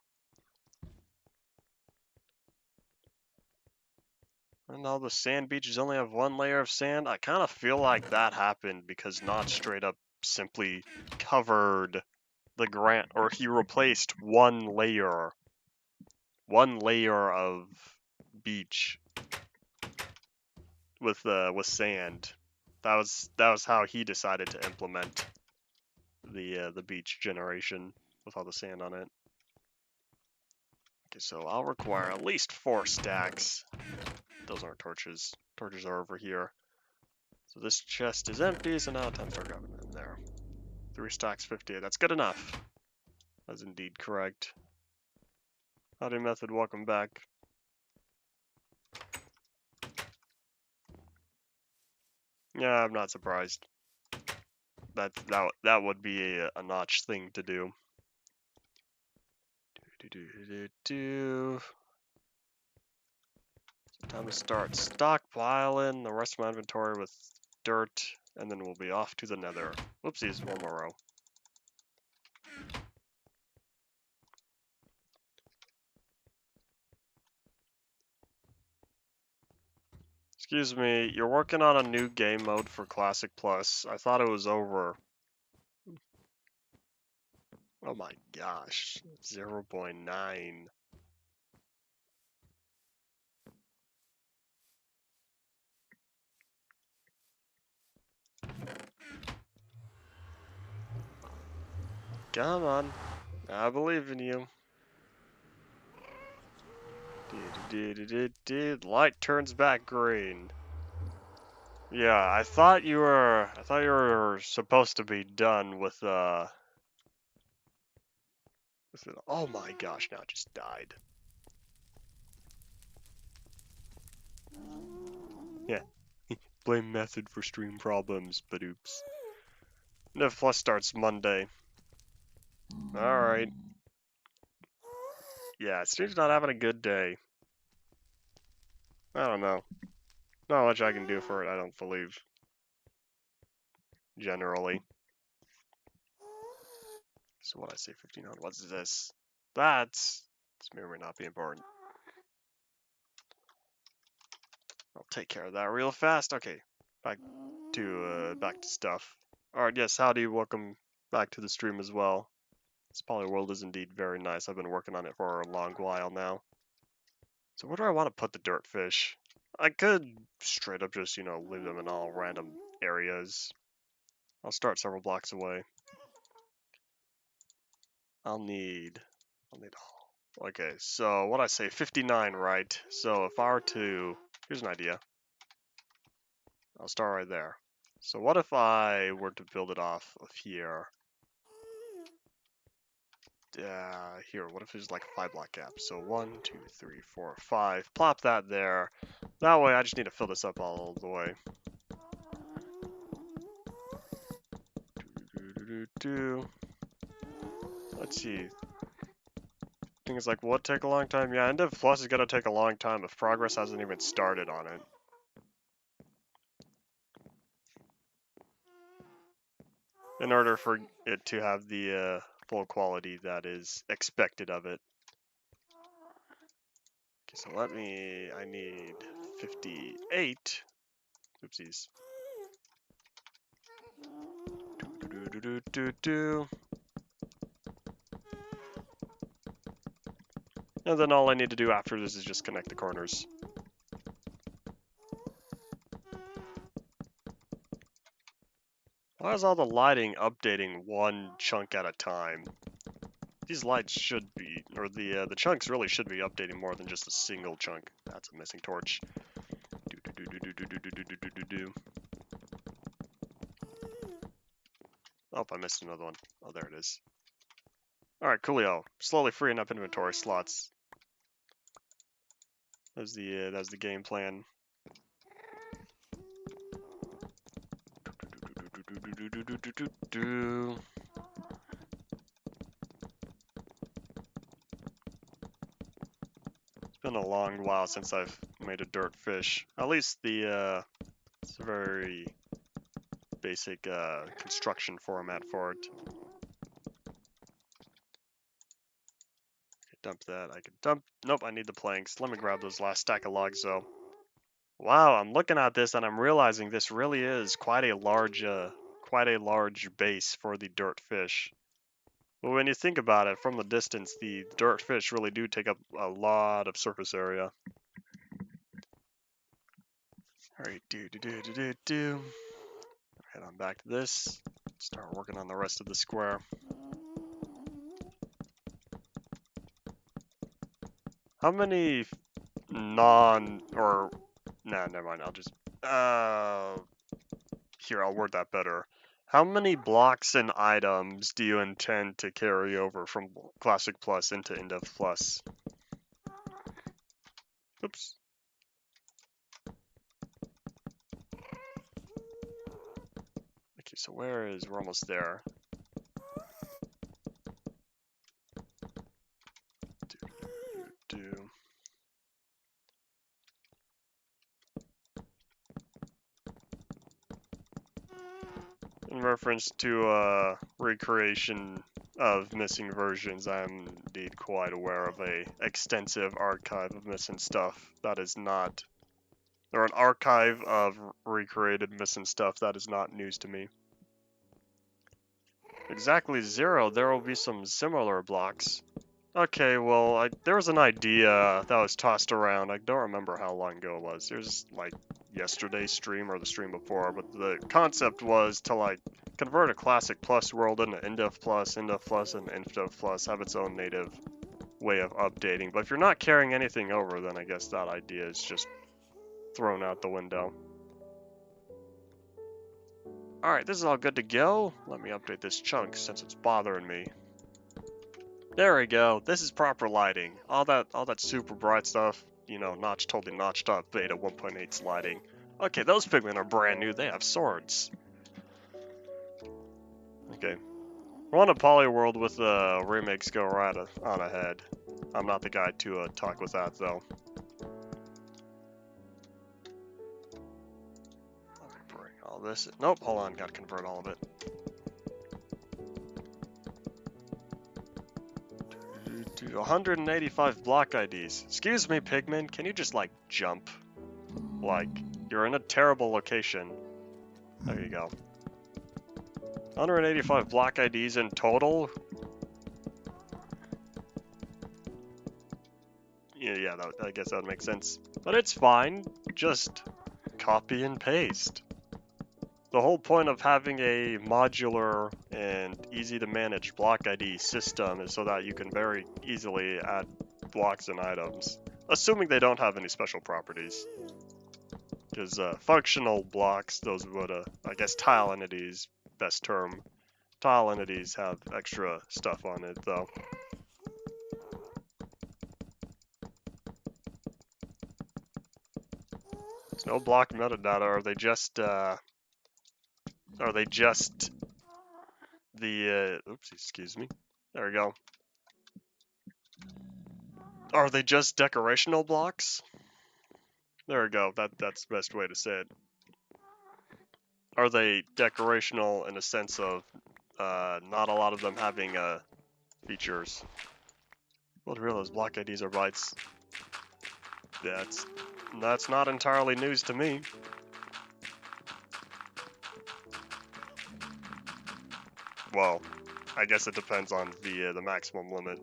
And all the sand beaches only have 1 layer of sand. I kind of feel like that happened because Notch straight up simply covered the ground, or he replaced 1 layer of beach with sand. That was how he decided to implement the beach generation with all the sand on it. Okay, so I'll require at least 4 stacks. Those aren't torches. Torches are over here. So this chest is empty, so now time to start grabbing them there. 3 stacks, 50. That's good enough. That's indeed correct. Howdy Method, welcome back. Yeah, I'm not surprised. That would be a Notch thing to do. Time to start stockpiling the rest of my inventory with dirt, and then we'll be off to the nether. Whoopsies, 1 more row. Excuse me, you're working on a new game mode for Classic Plus. I thought it was over. Oh my gosh, 0.9. Come on, I believe in you. Light turns back green. Yeah, I thought you were supposed to be done with it. Oh my gosh, now it just died. Yeah. Blame method for stream problems, but oops. Nether Plus starts Monday. Alright. Yeah, stream's not having a good day. I don't know. Not much I can do for it, I don't believe. Generally. So what I say 1500, what's this? This may or may not be important. I'll take care of that real fast. Okay. Back to stuff. Alright, yes, howdy, welcome back to the stream as well. This Polyworld is indeed very nice. I've been working on it for a long while now. So where do I want to put the dirt fish? I could straight up just, leave them in all random areas. I'll start several blocks away. I'll need okay, so what I say, 59, right? So if I were to, here's an idea. I'll start right there. So what if I were to build it off of here? Here, what if there's like a 5-block gap? So 1, 2, 3, 4, 5. Plop that there. That way I just need to fill this up all the way. Let's see. Things like, what take a long time? Yeah, End of Plus is gonna take a long time if progress hasn't even started on it. In order for it to have the full quality that is expected of it. Okay, so I need 58. Oopsies. And then all I need to do after this is just connect the corners. Why is all the lighting updating one chunk at a time? These lights should be, or the chunks really should be updating more than just a single chunk. That's a missing torch. Oh, I missed another one. Oh, there it is. Alright, coolio. Slowly freeing up inventory slots. That's the game plan. It's been a long while since I've made a dirt fish. At least it's a very basic construction format for it. Dump that. I can dump. Nope, I need the planks. Let me grab those last stack of logs though. Wow, I'm looking at this and I'm realizing this really is quite a large base for the dirt fish. But when you think about it from the distance, the dirt fish really do take up a lot of surface area. Alright, head on back to this. Start working on the rest of the square. How many nah, never mind. I'll just, here, I'll word that better. How many blocks and items do you intend to carry over from Classic Plus into End of Plus? Oops. Okay, so we're almost there. In reference to recreation of missing versions, I'm indeed quite aware of a extensive archive of missing stuff that is not, or an archive of recreated missing stuff that is not news to me. Exactly 0, there will be some similar blocks. Okay, well, there was an idea that was tossed around. I don't remember how long ago it was. It was like yesterday's stream or the stream before, but the concept was to like convert a Classic Plus world into End of Plus, and End of Plus, have its own native way of updating. But if you're not carrying anything over, then I guess that idea is just thrown out the window. Alright, this is all good to go. Let me update this chunk since it's bothering me. There we go. This is proper lighting. All that super bright stuff, you know, totally notched up beta 1.8's lighting. Okay, those pigmen are brand new. They have swords. Okay. We're on a Polyworld with remakes go right on ahead. I'm not the guy to talk with that, though. Let me bring all this. Nope, hold on. Gotta convert all of it. 185 block IDs. Excuse me, pigmen. Can you just, like, jump? Like, you're in a terrible location. There you go. 185 block IDs in total? Yeah, I guess that would make sense. But it's fine. Just copy and paste. The whole point of having a modular and easy to manage block ID system is so that you can very easily add blocks and items. Assuming they don't have any special properties. Because functional blocks, those would, I guess tile entities, best term. Tile entities have extra stuff on it, though. There's no block metadata. Are they just the, oops, excuse me. There we go. Are they just decorational blocks? There we go. That's the best way to say it. Are they decorational in a sense of not a lot of them having features? Well, to realize block IDs are bytes. That's not entirely news to me. Well, I guess it depends on the maximum limit.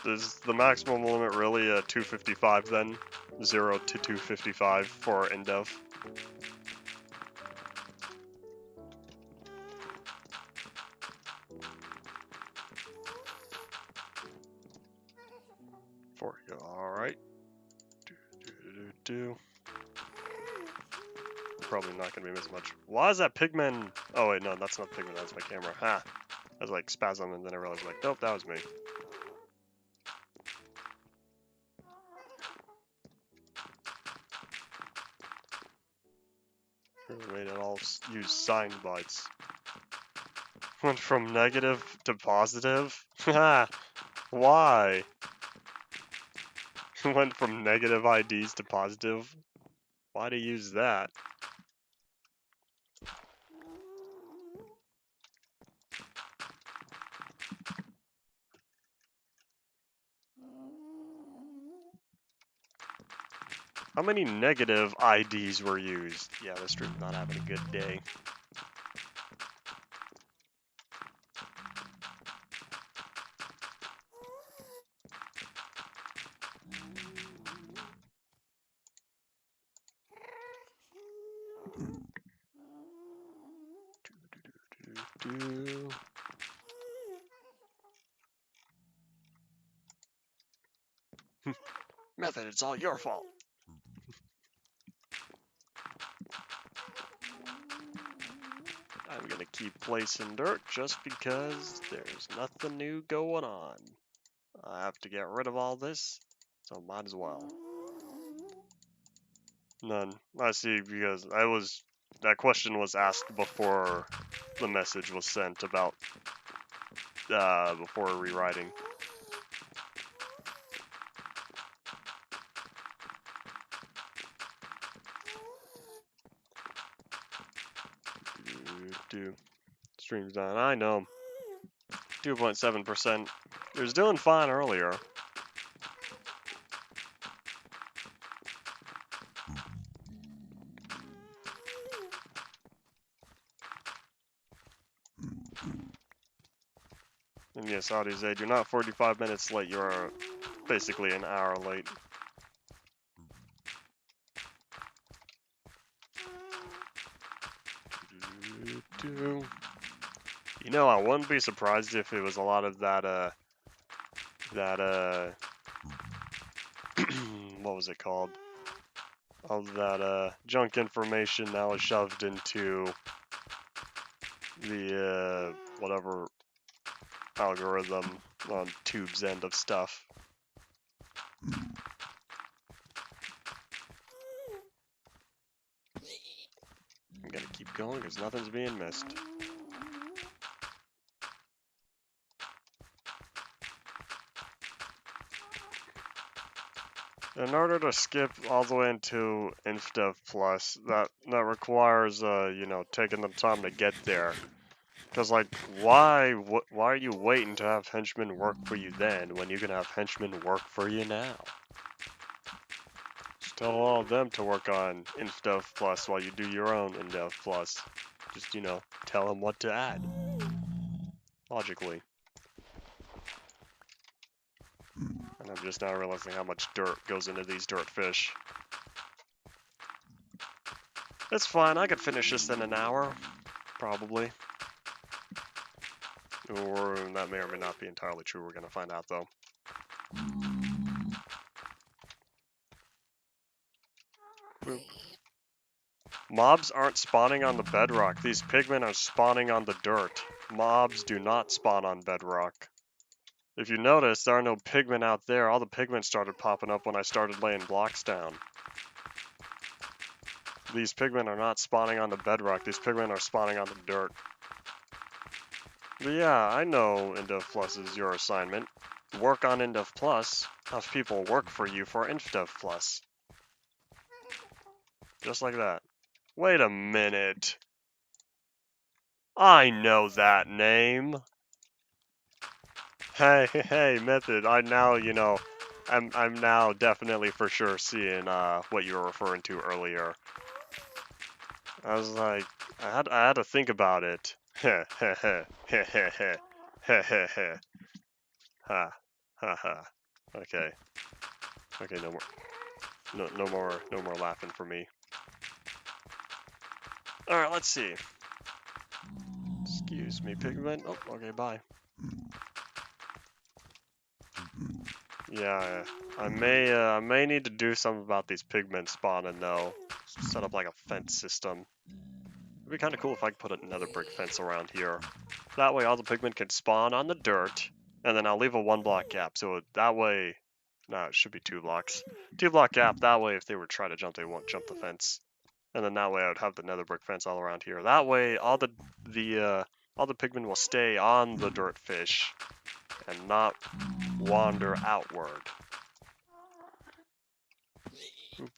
Is the maximum limit really 255 then? 0 to 255 for InDev? Alright. Probably not gonna be missing much. Why is that pigman? Oh wait, no, that's not pigman, that's my camera. Ha! I was like spasm and then I realized like, nope, that was me. Made it all use sign bytes. Went from negative to positive? Ha! Why? Went from negative IDs to positive? Why do you use that? How many negative IDs were used? Yeah, this stream's not having a good day. Method, it's all your fault. I'm gonna keep placing dirt just because there's nothing new going on. I have to get rid of all this, so might as well. None. I see, because that question was asked before the message was sent about, before rewriting. Stream's done. I know. 2.7%. It was doing fine earlier. And yes, Audi's age, you're not 45 minutes late, you're basically an hour late. do. You know, I wouldn't be surprised if it was a lot of that, what was it called? All that, junk information that was shoved into the, whatever algorithm on Tube's end of stuff. I'm gonna keep going because nothing's being missed. In order to skip all the way into InfDev Plus, that requires, you know, taking the time to get there. Because, like, why are you waiting to have henchmen work for you then, when you can have henchmen work for you now? Just tell all of them to work on InfDev Plus while you do your own InDev Plus. Just, you know, tell them what to add. Logically. And I'm just now realizing how much dirt goes into these dirt fish. It's fine, I could finish this in an hour. Probably. Or that may or may not be entirely true, we're gonna find out though. Boop. Mobs aren't spawning on the bedrock, these pigmen are spawning on the dirt. Mobs do not spawn on bedrock. If you notice, there are no pigmen out there, all the pigmen started popping up when I started laying blocks down. These pigmen are not spawning on the bedrock, these pigmen are spawning on the dirt. But yeah, I know InDev Plus is your assignment. Work on InDev Plus, have people work for you for InDev Plus. Just like that. Wait a minute. I know that name. Hey, Method, I now, you know, I'm now definitely for sure seeing what you were referring to earlier. I was like, I had to think about it. Ha ha ha ha ha ha ha ha ha. Okay. Okay, no more. No more laughing for me. All right, let's see. Excuse me, pigment. Oh, okay, bye. Yeah, I may need to do something about these pigmen spawning though. Set up like a fence system. It'd be kind of cool if I could put another brick fence around here. That way all the pigmen can spawn on the dirt, and then I'll leave a 1-block gap. So that way, no, it should be 2 blocks. 2-block gap. That way, if they were to try to jump, they won't jump the fence. And then that way, I would have the nether brick fence all around here. That way, all the pigmen will stay on the dirt fish and not wander outward. Oop.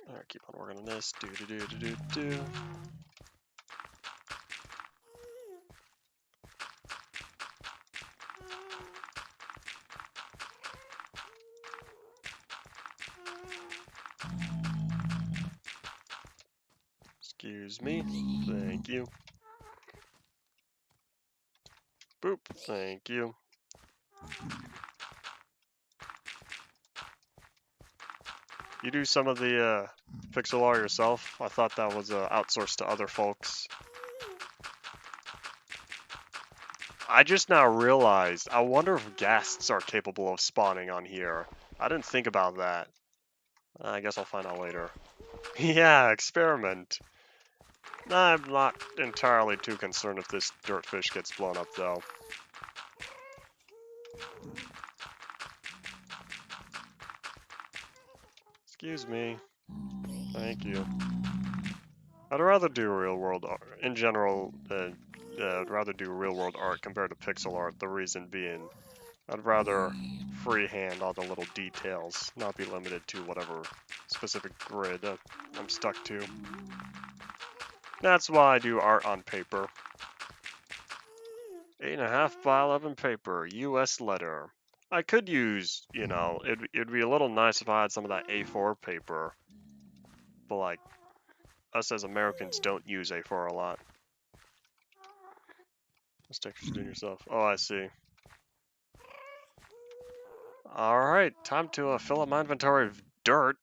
Alright, keep on working on this. Do. Excuse me. Thank you. Boop. Thank you. You do some of the pixel art yourself? I thought that was outsourced to other folks. I just now realized, I wonder if ghasts are capable of spawning on here. I didn't think about that. I guess I'll find out later. Yeah, experiment. I'm not entirely too concerned if this dirt fish gets blown up though. Excuse me. Thank you. I'd rather do real world art. In general, I'd rather do real world art compared to pixel art. The reason being, I'd rather freehand all the little details, not be limited to whatever specific grid I'm stuck to. That's why I do art on paper. 8.5 by 11 paper, US letter. I could use, you know, it'd be a little nice if I had some of that A4 paper. But like, us as Americans don't use A4 a lot. Let's texture in yourself. Oh, I see. Alright, time to fill up my inventory of dirt.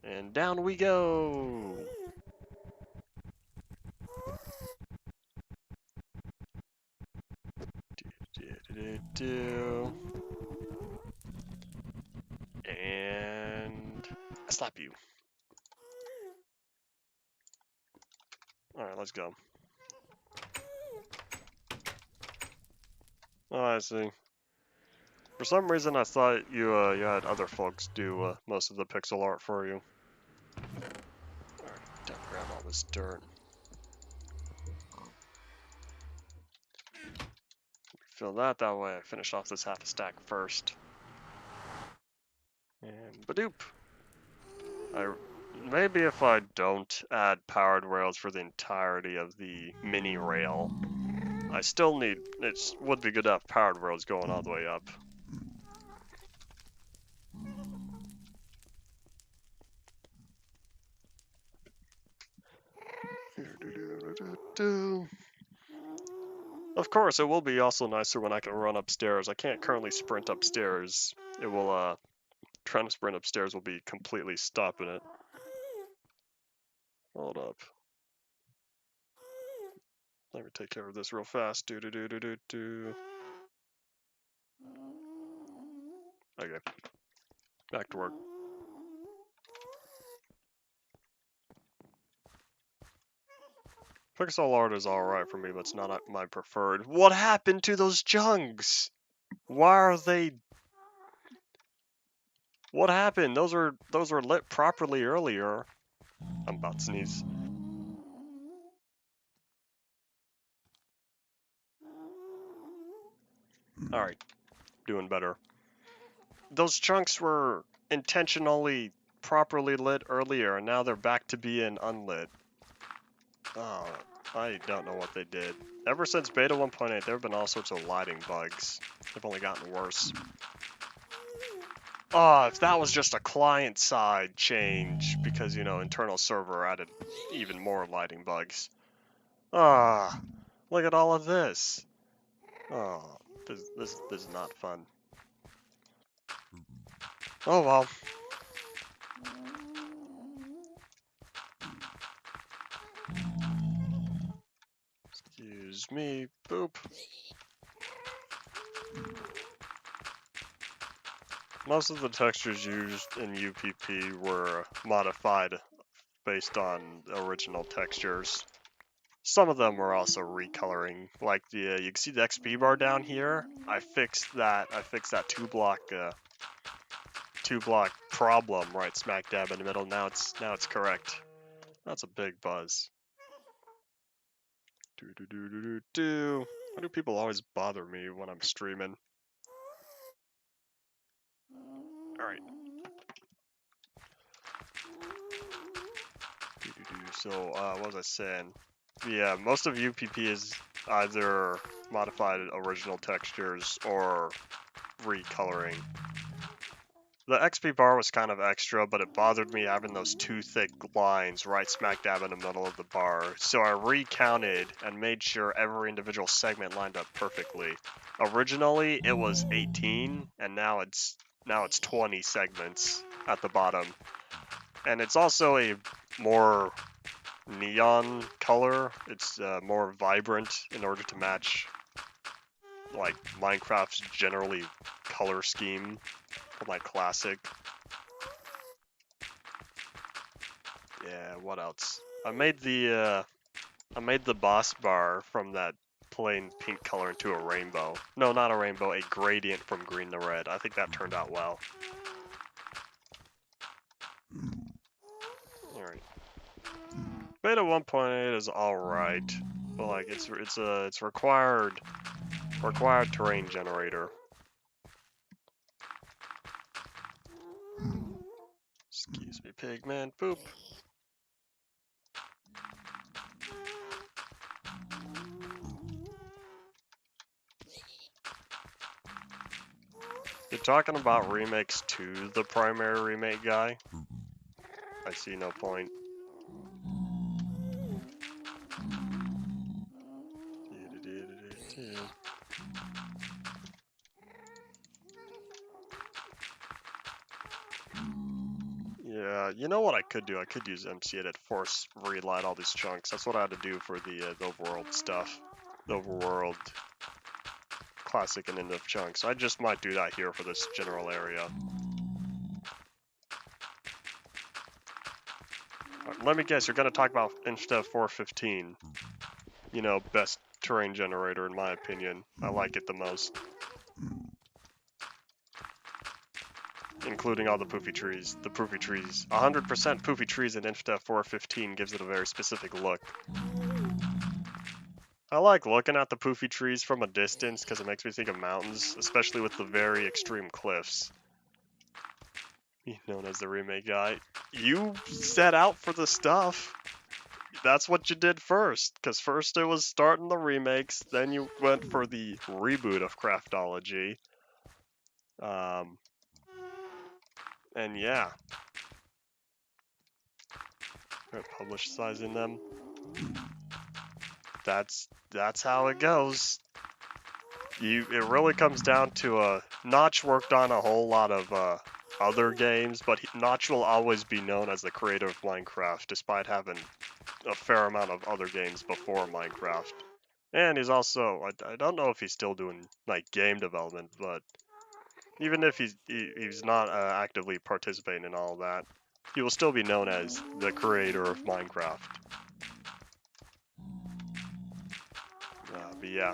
And down we go. And I slap you. Alright, let's go. Oh, I see. For some reason, I thought you had other folks do most of the pixel art for you. Alright, time to grab all this dirt. Fill that way. I finish off this half a stack first. And badoop. Maybe if I don't add powered rails for the entirety of the mini rail, I still need. It would be good to have powered rails going all the way up. Of course, it will be also nicer when I can run upstairs. I can't currently sprint upstairs. It will, trying to sprint upstairs will be completely stopping it. Hold up. Let me take care of this real fast. Okay. Back to work. Pixel art is alright for me, but it's not my preferred. What happened to those chunks? Why are they... What happened? Those were lit properly earlier. I'm about to sneeze. Alright. Doing better. Those chunks were intentionally properly lit earlier, and now they're back to being unlit. Oh, I don't know what they did. Ever since beta 1.8, there have been all sorts of lighting bugs. They've only gotten worse. Oh, if that was just a client-side change, because, you know, internal server added even more lighting bugs. Ah, look at all of this. Oh, this is not fun. Oh well. Excuse me. Boop. Most of the textures used in UPP were modified based on original textures. Some of them were also recoloring, like the you can see the XP bar down here. I fixed that two block problem right smack dab in the middle. Now it's correct. That's a big buzz. Why do people always bother me when I'm streaming? Alright. So, what was I saying? Yeah, most of UPP is either modified original textures or recoloring. The XP bar was kind of extra, but it bothered me having those two thick lines right smack dab in the middle of the bar. So I recounted and made sure every individual segment lined up perfectly. Originally, it was 18, and now it's 20 segments at the bottom. And it's also a more neon color. It's more vibrant in order to match like Minecraft's generally color scheme from like classic. Yeah, what else? I made the boss bar from that plain pink color into a rainbow. No, not a rainbow, a gradient from green to red. I think that turned out well. Alright. Beta 1.8 is alright, but like it's required terrain generator. Excuse me, pigman. Boop. You're talking about remakes to the primary remake guy? I see no point. You know what I could do? I could use MC to force relight all these chunks. That's what I had to do for the overworld stuff. The overworld classic and end of chunks. I just might do that here for this general area. Let me guess, you're going to talk about instead of 415. You know, best terrain generator in my opinion. I like it the most. Including all the poofy trees. The poofy trees. 100% poofy trees in Insta 415 gives it a very specific look. I like looking at the poofy trees from a distance because it makes me think of mountains, especially with the very extreme cliffs. Known as the remake guy. You set out for the stuff. That's what you did first, because first it was starting the remakes, then you went for the reboot of Craftology. And yeah. Publicizing them. That's how it goes. It really comes down to Notch worked on a whole lot of other games, but Notch will always be known as the creator of Minecraft, despite having a fair amount of other games before Minecraft. And he's also, I don't know if he's still doing like game development, but even if he's not actively participating in all that, he will still be known as the creator of Minecraft. But yeah.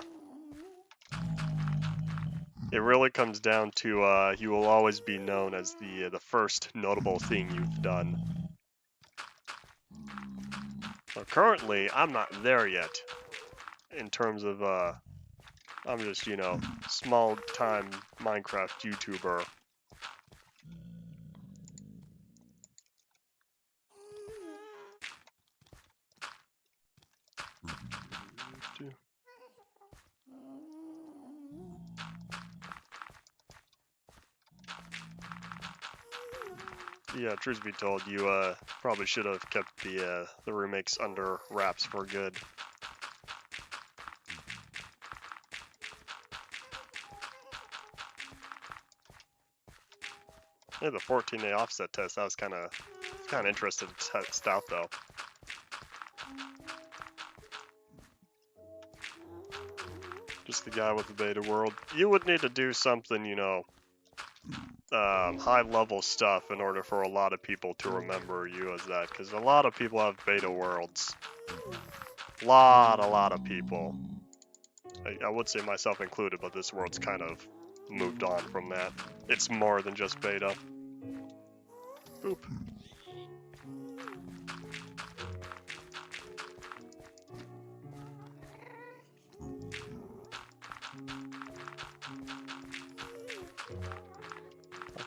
It really comes down to you will always be known as the first notable thing you've done. So currently, I'm not there yet. In terms of I'm just, you know, small-time Minecraft YouTuber. Yeah, truth be told, you probably should have kept the remakes under wraps for good. Yeah, the 14-day offset test, that was kind of interesting to test out though. Just the guy with the beta world. You would need to do something, you know, high-level stuff in order for a lot of people to remember you as that, because a lot of people have beta worlds. A lot of people. I would say myself included, but this world's kind of moved on from that. It's more than just beta. Oop.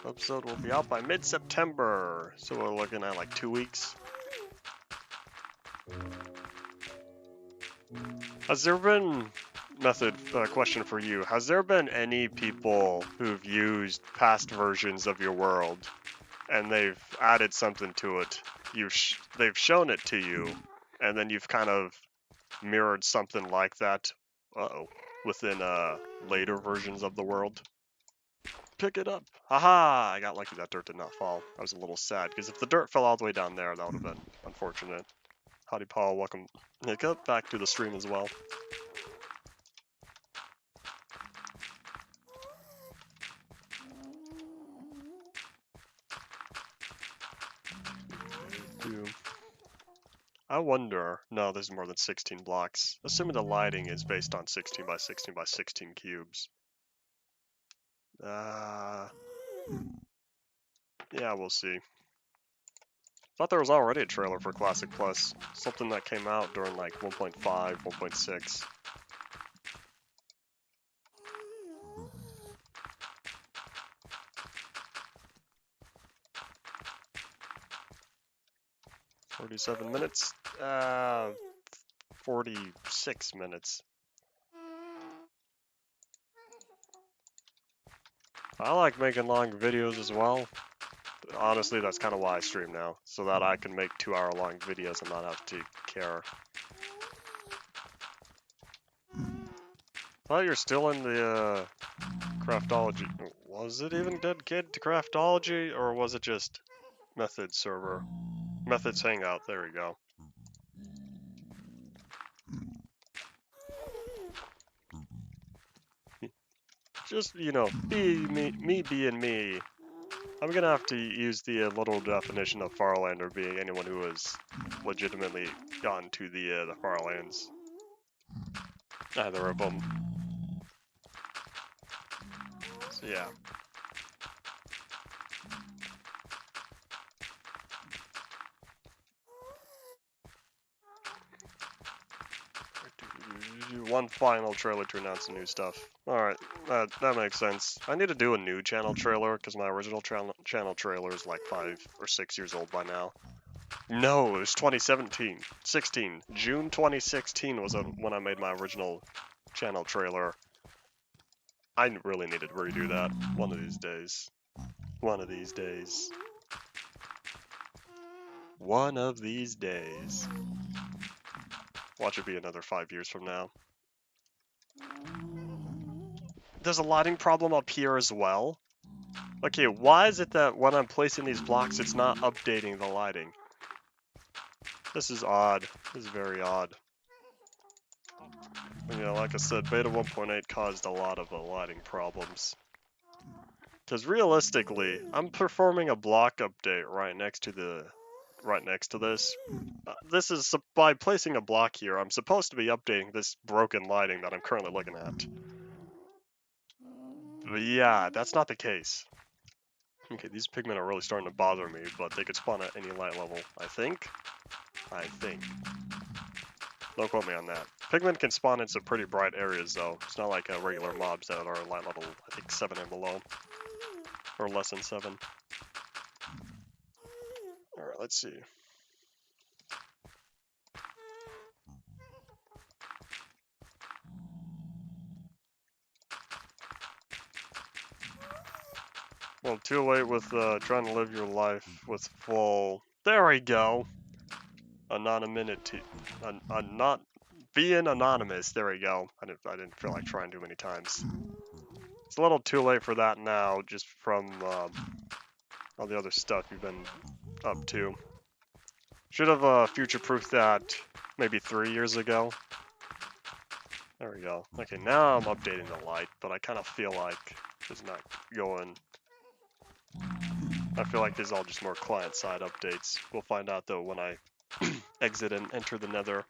Episode will be out by mid-September, so we're looking at like 2 weeks. Has there been, question for you, has there been any people who've used past versions of your world and they've added something to it, they've shown it to you, and then you've kind of mirrored something like that within later versions of the world? Pick it up. Haha! I got lucky that dirt did not fall. I was a little sad, because if the dirt fell all the way down there, that would have been unfortunate. Howdy Paul, welcome Hiccup back to the stream as well. I wonder, no, there's more than 16 blocks. Assuming the lighting is based on 16 by 16 by 16 cubes. Yeah, we'll see. Thought there was already a trailer for Classic Plus. Something that came out during like 1.5, 1.6. $47 minutes? 46 minutes. I like making long videos as well. Honestly, that's kind of why I stream now, so that I can make 2-hour-long videos and not have to care. Thought you're still in the Craftology. Was it even dedicated to Craftology, or was it just Method server. Methods hangout, there we go. Just, you know, me being me. I'm gonna have to use the little definition of Farlander being anyone who has legitimately gone to the Far Lands. Either of them. So yeah. One final trailer to announce the new stuff. Alright, that makes sense. I need to do a new channel trailer, because my original channel trailer is like 5 or 6 years old by now. No, it was 2017. 16. June 2016 was when I made my original channel trailer. I really needed to redo that one of these days. One of these days. One of these days. Watch it be another 5 years from now. There's a lighting problem up here as well. Okay, why is it that when I'm placing these blocks, it's not updating the lighting? This is odd. This is very odd. Yeah, like I said, beta 1.8 caused a lot of lighting problems. Because realistically, I'm performing a block update right next to this. This is by placing a block here. I'm supposed to be updating this broken lighting that I'm currently looking at. But yeah, that's not the case. Okay, these pigmen are really starting to bother me, but they could spawn at any light level. I think. Don't quote me on that. Pigmen can spawn in some pretty bright areas, though. It's not like regular mobs that are light level, I think 7 and below. Or less than 7. Alright, let's see. Well, too late with trying to live your life with full... There we go! Anonymity. Not being anonymous. There we go. I didn't feel like trying too many times. It's a little too late for that now, just from all the other stuff you've been up to. Should have future-proofed that maybe 3 years ago. There we go. Okay, now I'm updating the light, but I kind of feel like it's not going... I feel like this is all just more client-side updates. We'll find out, though, when I exit and enter the Nether.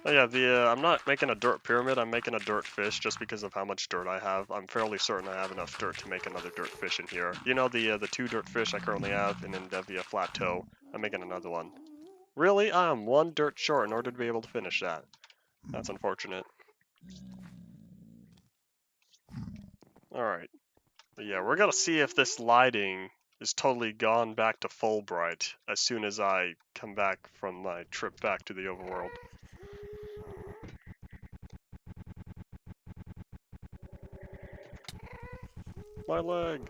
Oh yeah, I'm not making a dirt pyramid, I'm making a dirt fish just because of how much dirt I have. I'm fairly certain I have enough dirt to make another dirt fish in here. You know the 2 dirt fish I currently have in Endevia Plateau? I'm making another one. Really? I am 1 dirt short in order to be able to finish that. That's unfortunate. Alright. But yeah, we're gonna see if this lighting is totally gone back to full bright as soon as I come back from my trip back to the overworld. My leg!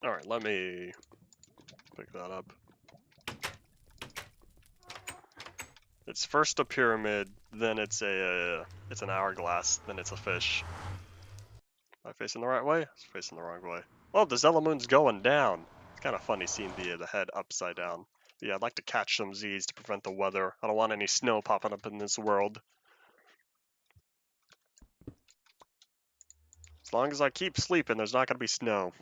Alright, let me pick that up. It's first a pyramid, then it's an hourglass, then it's a fish. Am I facing the right way? It's facing the wrong way. Oh, the Zelamoon's going down. It's kind of funny seeing the head upside down. But yeah, I'd like to catch some Z's to prevent the weather. I don't want any snow popping up in this world. As long as I keep sleeping, there's not going to be snow.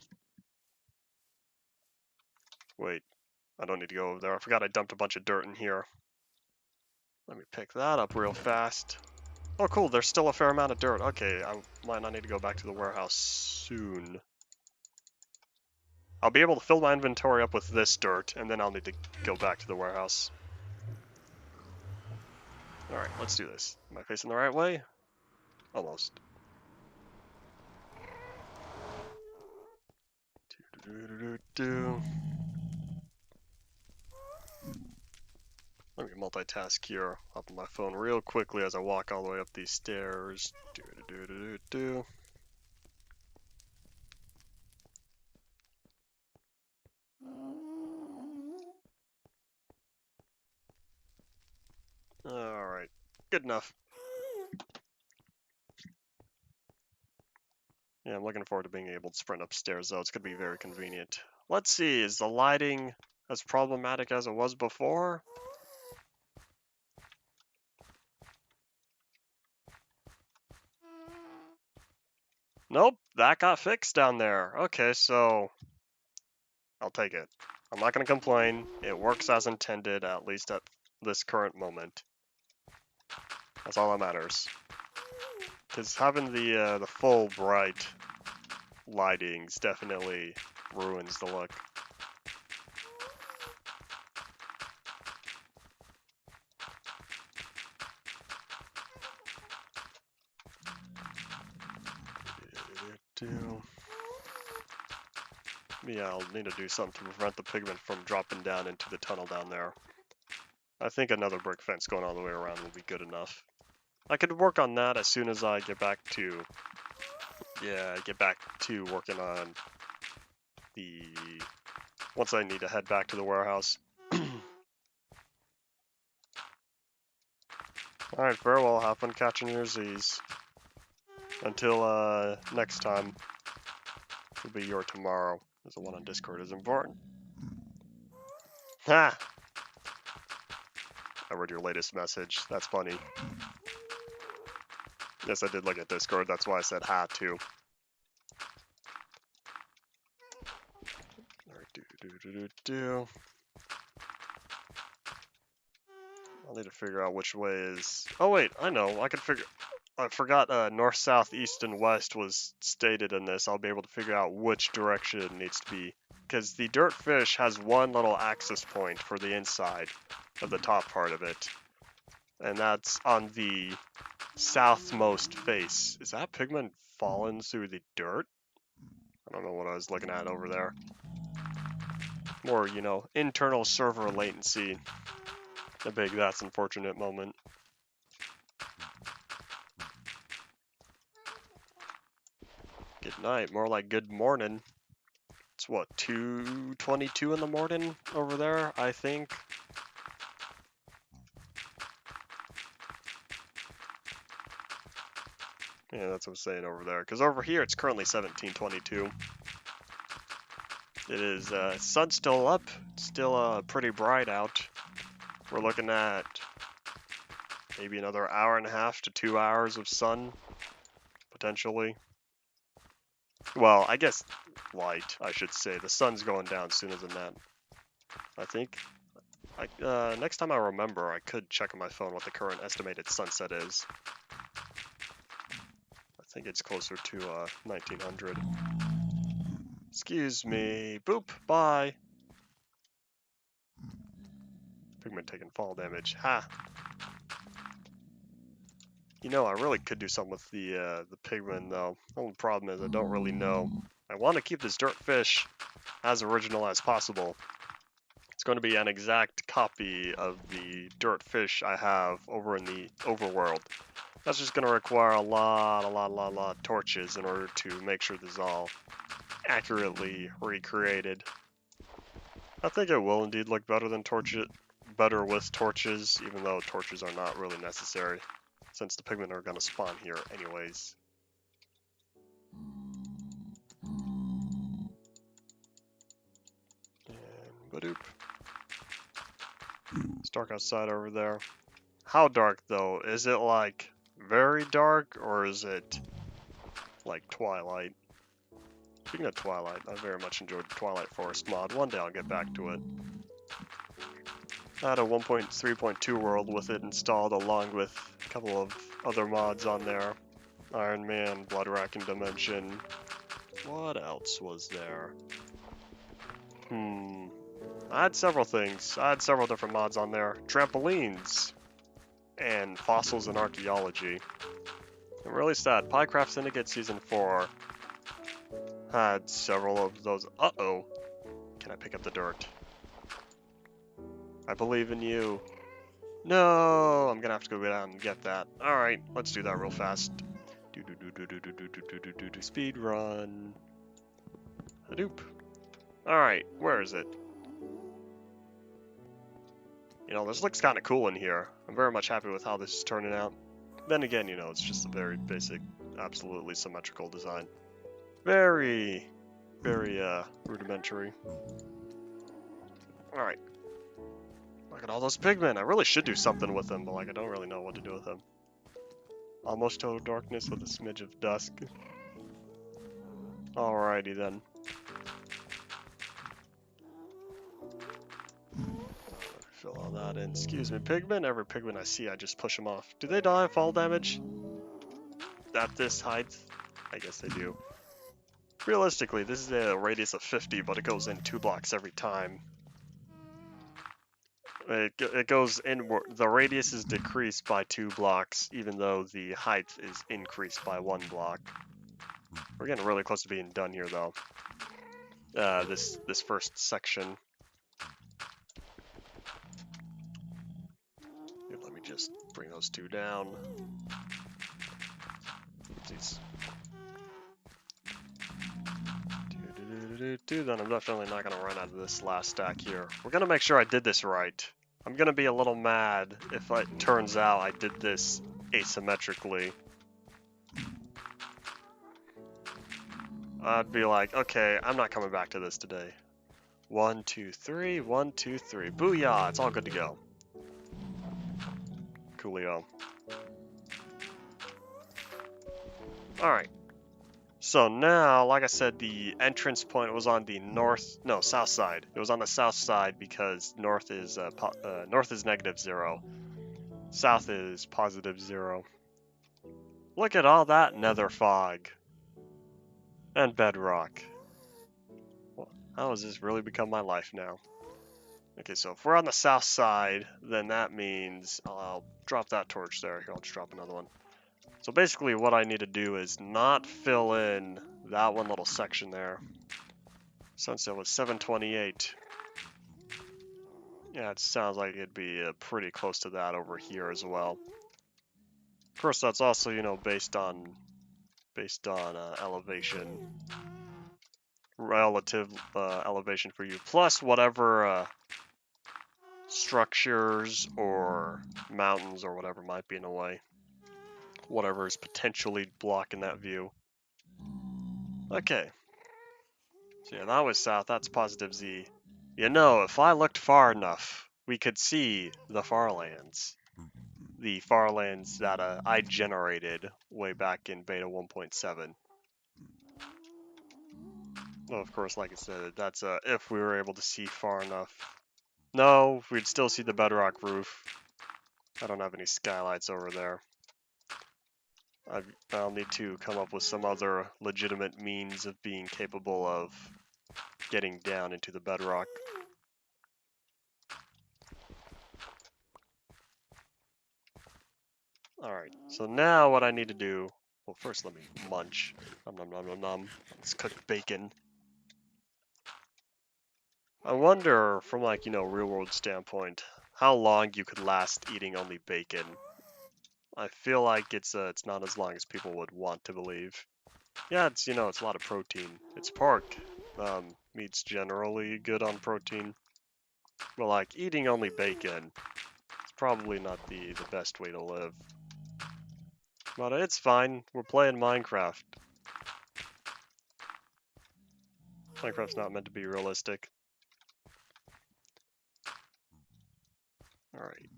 Wait, I don't need to go over there. I forgot I dumped a bunch of dirt in here. Let me pick that up real fast. Oh cool, there's still a fair amount of dirt. Okay, I might not need to go back to the warehouse soon. I'll be able to fill my inventory up with this dirt, and then I'll need to go back to the warehouse. Alright, let's do this. Am I facing the right way? Almost. Let me multitask here. Hop on my phone real quickly as I walk all the way up these stairs. Alright, good enough. Yeah, I'm looking forward to being able to sprint upstairs, though. It's going to be very convenient. Let's see, is the lighting as problematic as it was before? Nope, that got fixed down there. Okay, so I'll take it. I'm not going to complain. It works as intended, at least at this current moment. That's all that matters. Because having the full bright lightings definitely ruins the look. Yeah, I'll need to do something to prevent the pigment from dropping down into the tunnel down there. I think another brick fence going all the way around will be good enough. I could work on that as soon as I get back to... Yeah, get back to working on the... Once I need to head back to the warehouse. Alright, farewell. Have fun catching your Z's. Until next time. It'll be your tomorrow. There's the one on Discord is important. Ha! I read your latest message. That's funny. Yes, I did look at Discord. That's why I said ha too. Alright, I'll need to figure out which way is... Oh wait, I know. I could figure... I forgot north, south, east, and west was stated in this. I'll be able to figure out which direction it needs to be. Because the dirt fish has one little access point for the inside of the top part of it. And that's on the southmost face. Is that pigment fallen through the dirt? I don't know what I was looking at over there. More, you know, internal server latency. A big that's unfortunate moment. Good night, more like good morning. It's what, 2:22 in the morning over there, I think. Yeah, that's what I'm saying over there. Because over here it's currently 17:22. It is, sun's still up. It's still pretty bright out. We're looking at maybe another hour and a half to 2 hours of sun, potentially. Well, I guess light, I should say. The sun's going down sooner than that. I think. Next time I remember, I could check on my phone what the current estimated sunset is. I think it's closer to 1900. Excuse me. Boop. Bye. Pigment taking fall damage. Ha. You know, I really could do something with the pigment, though. The only problem is I don't really know. I want to keep this dirt fish as original as possible. It's going to be an exact copy of the dirt fish I have over in the overworld. That's just going to require a lot of torches in order to make sure this is all accurately recreated. I think it will indeed look better than better with torches, even though torches are not really necessary, since the pigment are going to spawn here anyways. And badoop. It's dark outside over there. How dark though? Is it like very dark, or is it like Twilight? Speaking of Twilight, I very much enjoyed the Twilight Forest mod. One day I'll get back to it. I had a 1.3.2 world with it installed along with a couple of other mods on there. Iron Man, Blood Racking Dimension. What else was there? I had several things. I had several different mods on there. Trampolines. And fossils and archaeology. I'm really sad. Piecraft Syndicate Season 4 had several of those. Uh-oh. Can I pick up the dirt? I believe in you. No, I'm gonna have to go down and get that. Alright, let's do that real fast. Speed run. Hadoop. Alright, where is it? You know, this looks kind of cool in here. I'm very much happy with how this is turning out. Then again, you know, it's just a very basic, absolutely symmetrical design. Very, very rudimentary. Alright. Look at all those pigmen. I really should do something with them, but like I don't really know what to do with them. Almost total darkness with a smidge of dusk. Alrighty then. Fill all that in. Excuse me, pigmen. Every pigman I see, I just push them off. Do they die of fall damage? At this height? I guess they do. Realistically, this is a radius of 50, but it goes in 2 blocks every time. It goes inward. The radius is decreased by 2 blocks, even though the height is increased by 1 block. We're getting really close to being done here, though. This first section. Here, let me just bring those 2 down. Oopsies. Then I'm definitely not going to run out of this last stack here. We're going to make sure I did this right. I'm going to be a little mad if it turns out I did this asymmetrically. I'd be like, okay, I'm not coming back to this today. 1, 2, 3, 1, 2, 3. Booyah! It's all good to go. Coolio. Alright. So now, like I said, the entrance point was on the south side. It was on the south side because north is -0. South is +0. Look at all that nether fog. And bedrock. Well, how has this really become my life now? Okay, so if we're on the south side, then that means I'll drop that torch there. Here, I'll just drop another one. So basically what I need to do is not fill in that one little section there. Sunset was 728. Yeah, it sounds like it'd be pretty close to that over here as well. Of course, that's also, you know, based on elevation, relative elevation for you, plus whatever structures or mountains or whatever might be in the way. Whatever is potentially blocking that view. Okay. So yeah, that was south, that's +Z. You know, if I looked far enough, we could see the Far Lands. The Far Lands that I generated way back in beta 1.7. Well, of course, like I said, that's if we were able to see far enough. No, we'd still see the bedrock roof. I don't have any skylights over there. I'll need to come up with some other legitimate means of being capable of getting down into the bedrock. Alright, so now what I need to do... Well, first let me munch. Nom nom nom nom nom. Let's cook bacon. I wonder, from like, you know, real world standpoint, how long you could last eating only bacon. I feel like it's not as long as people would want to believe. Yeah, it's, you know, it's a lot of protein. It's pork. Meat's generally good on protein. But like, eating only bacon, it's probably not the best way to live. But it's fine. We're playing Minecraft. Minecraft's not meant to be realistic. Alright.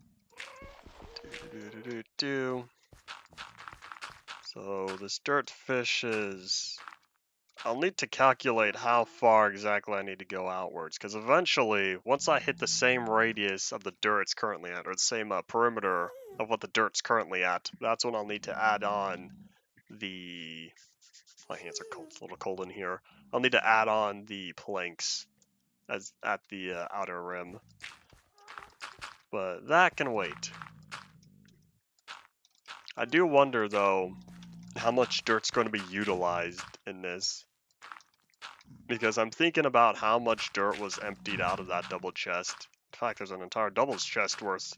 So this dirt fish is... I'll need to calculate how far exactly I need to go outwards, because eventually, once I hit the same radius of the dirt it's currently at, or the same perimeter of what the dirt's currently at, that's when I'll need to add on the... My hands are cold, it's a little cold in here. I'll need to add on the planks as at the outer rim. But that can wait. I do wonder, though, how much dirt's going to be utilized in this. Because I'm thinking about how much dirt was emptied out of that double chest. In fact, there's an entire double chest worth,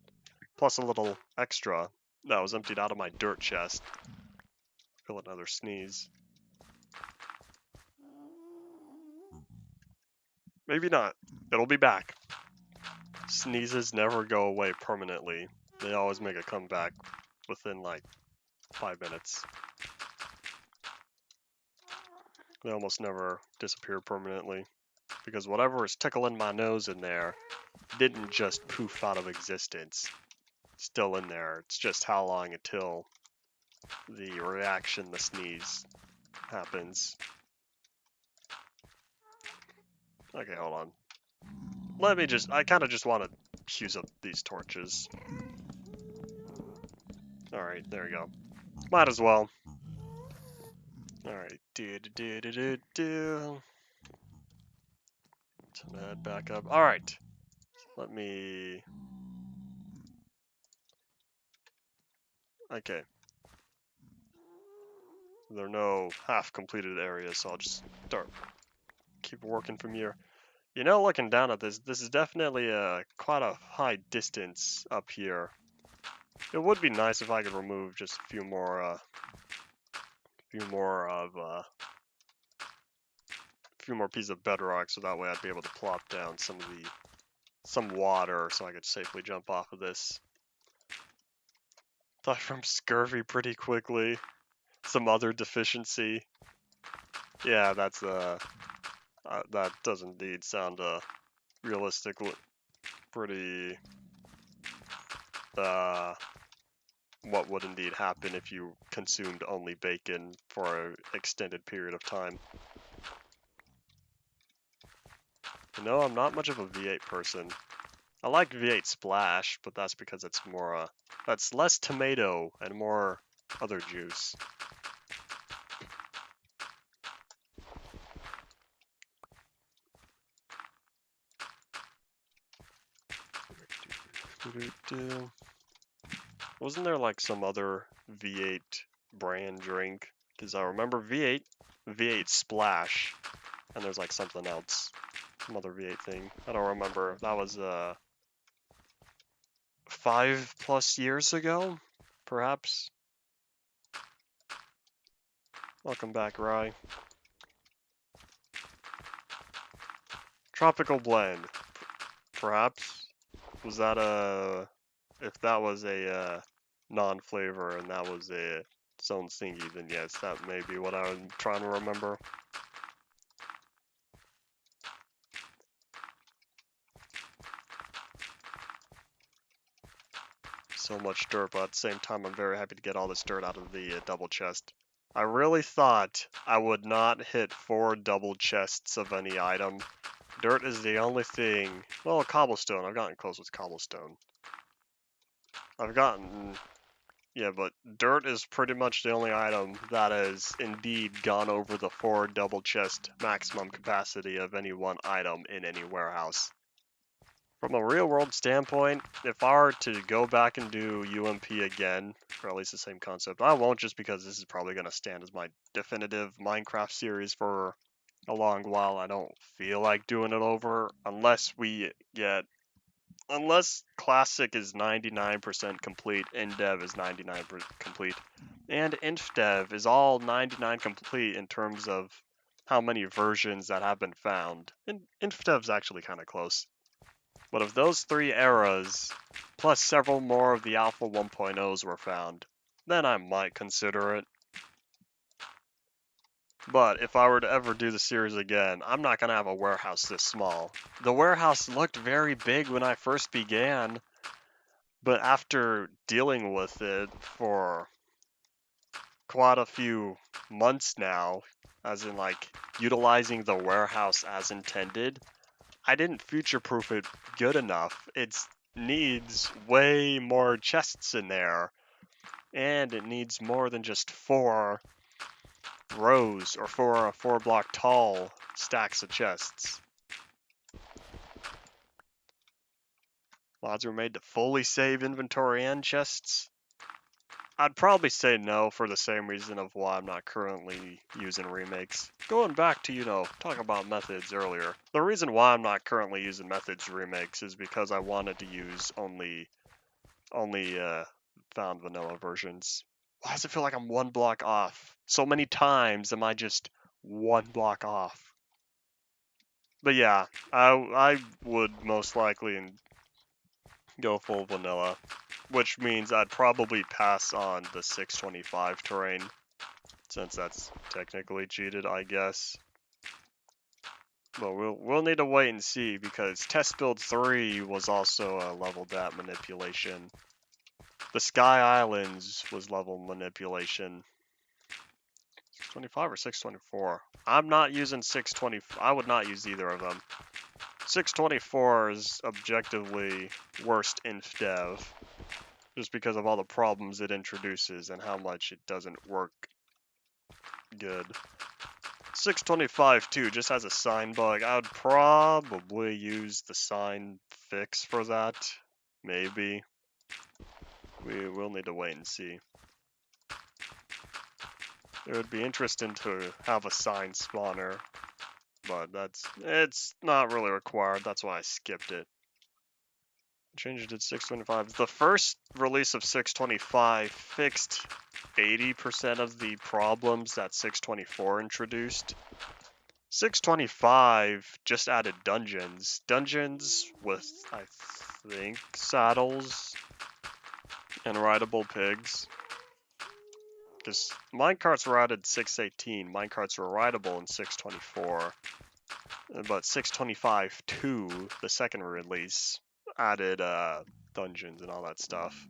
plus a little extra, that was emptied out of my dirt chest. Feel another sneeze. Maybe not. It'll be back. Sneezes never go away permanently. They always make a comeback within like 5 minutes. They almost never disappear permanently. Because whatever is tickling my nose in there didn't just poof out of existence. It's still in there. It's just how long until the reaction, the sneeze, happens. Okay, hold on. Let me just, I kind of just want to use up these torches. Alright, there we go. Might as well. Alright, do. Turn that back up. Alright. Let me... Okay. There are no half-completed areas, so I'll just start. Keep working from here. You know, looking down at this, this is definitely quite a high distance up here. It would be nice if I could remove just a few more pieces of bedrock, so that way I'd be able to plop down some water, so I could safely jump off of this. Die from scurvy pretty quickly. Some other deficiency. Yeah, that's that does indeed sound realistic. Pretty what would indeed happen if you consumed only bacon for an extended period of time. You know, I'm not much of a V8 person. I like V8 Splash, but that's because it's more, that's less tomato and more other juice. Wasn't there like some other V8 brand drink? Because I remember V8 Splash, and there's like something else, some other V8 thing. I don't remember. That was 5+ years ago, perhaps. Welcome back, Rye. Tropical blend, perhaps. Was that if that was a non-flavor and that was its own thingy, then yes, that may be what I'm trying to remember. So much dirt, but at the same time, I'm very happy to get all this dirt out of the double chest. I really thought I would not hit 4 double chests of any item. Dirt is the only thing. Well, cobblestone. I've gotten close with cobblestone. Yeah, but dirt is pretty much the only item that has indeed gone over the 4 double chest maximum capacity of any one item in any warehouse. From a real world standpoint, if I were to go back and do UMP again, or at least the same concept, I won't, just because this is probably going to stand as my definitive Minecraft series for a long while. I don't feel like doing it over unless Classic is 99% complete, InDev is 99% complete, and InfDev is all 99 complete in terms of how many versions that have been found. And InfDev's actually kind of close. But if those 3 eras, plus several more of the Alpha 1.0s were found, then I might consider it. But if I were to ever do the series again, I'm not going to have a warehouse this small. The warehouse looked very big when I first began, but after dealing with it for quite a few months now, as in like utilizing the warehouse as intended, I didn't future-proof it good enough. It needs way more chests in there, and it needs more than just 4 rows or 4 block tall stacks of chests. Mods were made to fully save inventory and chests. I'd probably say no for the same reason of why I'm not currently using remakes. Going back to, talking about methods earlier, the reason why I'm not currently using methods remakes is because I wanted to use only found vanilla versions. Why does it feel like I'm 1 block off? So many times am I just 1 block off? But yeah, I would most likely go full vanilla, which means I'd probably pass on the 625 terrain. since that's technically cheated, I guess. But we'll need to wait and see, because test build 3 was also a leveled that manipulation. The Sky Islands was level manipulation. 625 or 624? I'm not using 620. I would not use either of them. 624 is objectively worst inf dev, just because of all the problems it introduces and how much it doesn't work good. 625 too just has a sign bug. I would probably use the sign fix for that. Maybe. We will need to wait and see. It would be interesting to have a sign spawner, but it's not really required. That's why I skipped it. Changed it to 625. The first release of 625 fixed 80% of the problems that 624 introduced. 625 just added dungeons. Dungeons with, I think, saddles and rideable pigs. Because minecarts were added 618. Minecarts were rideable in 624. But 625 2, the second release, added dungeons and all that stuff.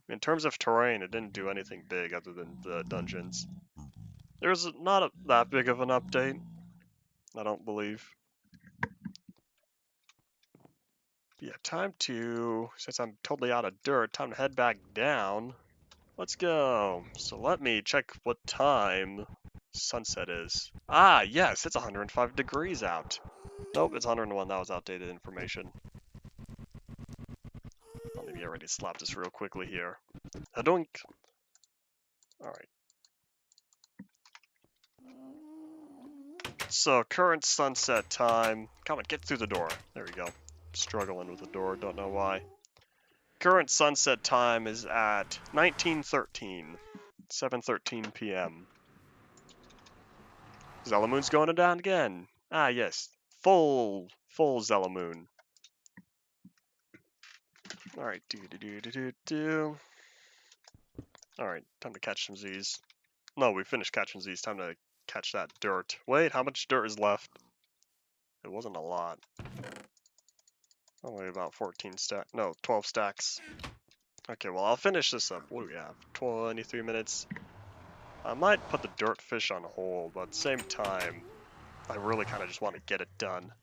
In terms of terrain, it didn't do anything big other than the dungeons. There's not that big of an update, I don't believe. Yeah, time to, since I'm totally out of dirt, time to head back down. Let's go. So let me check what time sunset is. Ah, yes, it's 105 degrees out. Nope, it's 101. That was outdated information. I'll maybe get ready to slap this real quickly here. Hadunk. Alright. So, current sunset time. Come on, get through the door. There we go. Struggling with the door, don't know why. Current sunset time is at 1913. 7:13 p.m. Zelamoon's going down again. Ah, yes. Full Zelamoon. Alright, Alright, time to catch some Z's. No, we finished catching Z's. Time to catch that dirt. Wait, how much dirt is left? It wasn't a lot. Only about 14 stacks. No, 12 stacks. Okay, well, I'll finish this up. What do we have? 23 minutes. I might put the dirt fish on hold, but at the same time, I really kind of just want to get it done.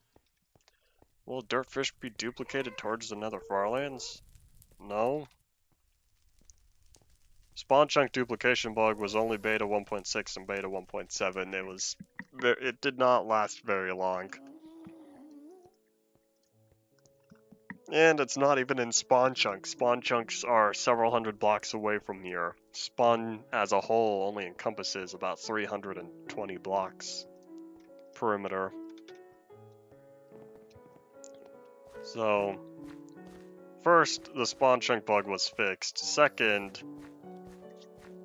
Will dirt fish be duplicated towards the Nether Far Lands? No. Spawn chunk duplication bug was only beta 1.6 and beta 1.7. It did not last very long. And it's not even in spawn chunks. Spawn chunks are several hundred blocks away from here. Spawn as a whole only encompasses about 320 blocks perimeter. So, first, the spawn chunk bug was fixed. Second,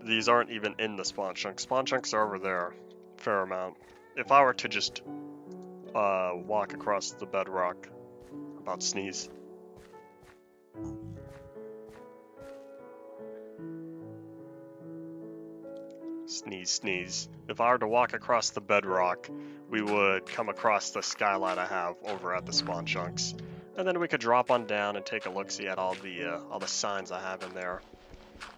these aren't even in the spawn chunks. Spawn chunks are over there, fair amount. If I were to just walk across the bedrock, about sneeze. Sneeze, sneeze. If I were to walk across the bedrock, we would come across the skylight I have over at the spawn chunks. And then we could drop on down and take a look-see at all the signs I have in there.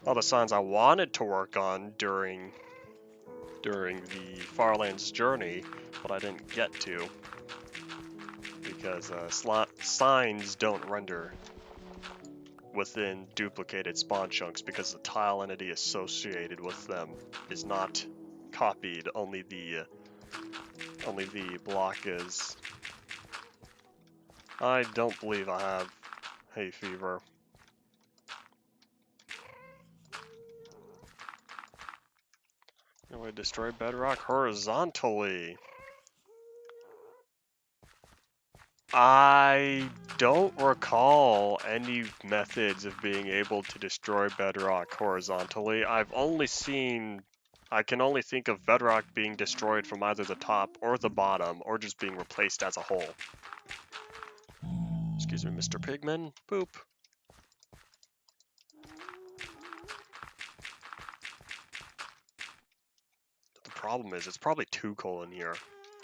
All the signs I wanted to work on during the Far Lands journey, but I didn't get to. Because signs don't render within duplicated spawn chunks because the tile entity associated with them is not copied, only the block is. I don't believe I have hay fever. We destroy bedrock horizontally. I don't recall any methods of being able to destroy bedrock horizontally. I can only think of bedrock being destroyed from either the top or the bottom, or just being replaced as a whole. Excuse me, Mr. Pigman. Boop. problem is. It's probably too cold in here.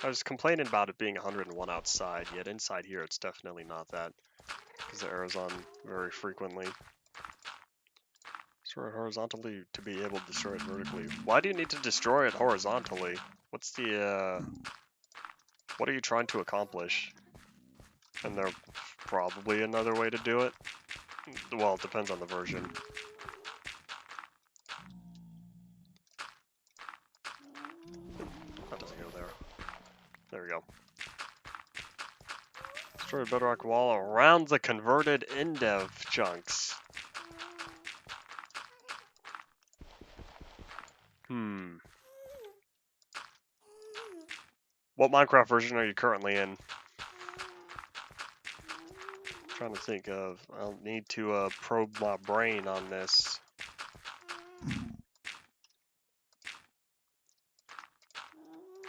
I was complaining about it being 101 outside, yet inside here it's definitely not that. Because the air is on very frequently. Destroy it horizontally to be able to destroy it vertically. Why do you need to destroy it horizontally? What's the, what are you trying to accomplish? And there's probably another way to do it. Well, it depends on the version. That doesn't go there. There we go. Destroy a bedrock wall around the converted indev chunks. What Minecraft version are you currently in? I'm trying to think of. I'll need to probe my brain on this.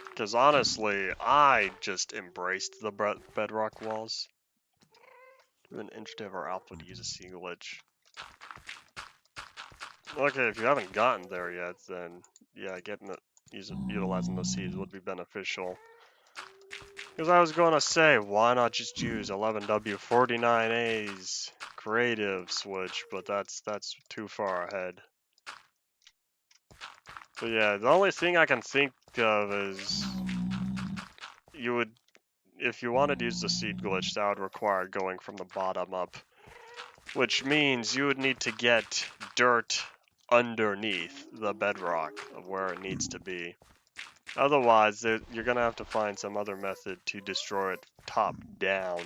Because honestly, I just embraced the bedrock walls. An inchdev or alpha to use a C glitch. Okay, if you haven't gotten there yet, then yeah, utilizing those seeds would be beneficial. Because I was going to say, why not just use 11W49A's creative switch, but that's too far ahead. But yeah, the only thing I can think of is you would, if you wanted to use the seed glitch, that would require going from the bottom up, which means you would need to get dirt underneath the bedrock of where it needs to be. Otherwise, you're going to have to find some other method to destroy it top down.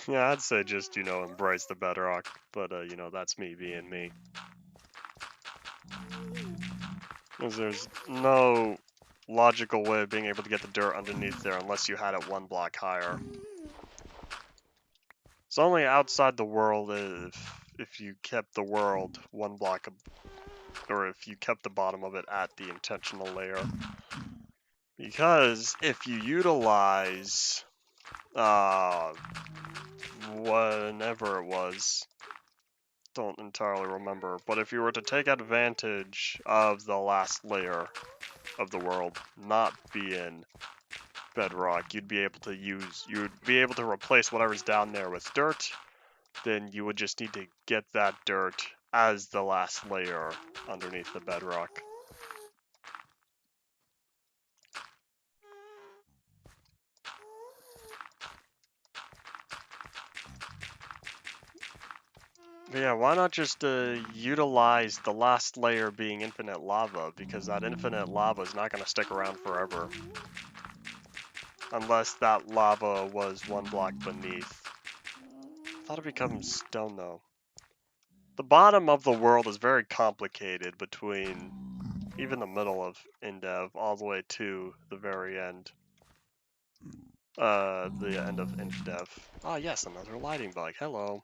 Yeah, I'd say just, embrace the bedrock, but, that's me being me. Because there's no logical way of being able to get the dirt underneath there unless you had it one block higher. It's only outside the world if you kept the world one block, or if you kept the bottom of it at the intentional layer. Because if you utilize, whenever it was, don't entirely remember, but if you were to take advantage of the last layer of the world not being bedrock, you'd be able to replace whatever's down there with dirt. Then you would just need to get that dirt as the last layer underneath the bedrock. But yeah, why not just utilize the last layer being infinite lava, because that infinite lava is not going to stick around forever. Unless that lava was one block beneath. I thought it becomes stone though. The bottom of the world is very complicated between even the middle of Indev all the way to the very end. The end of Indev. Ah yes, another lighting bug. Hello.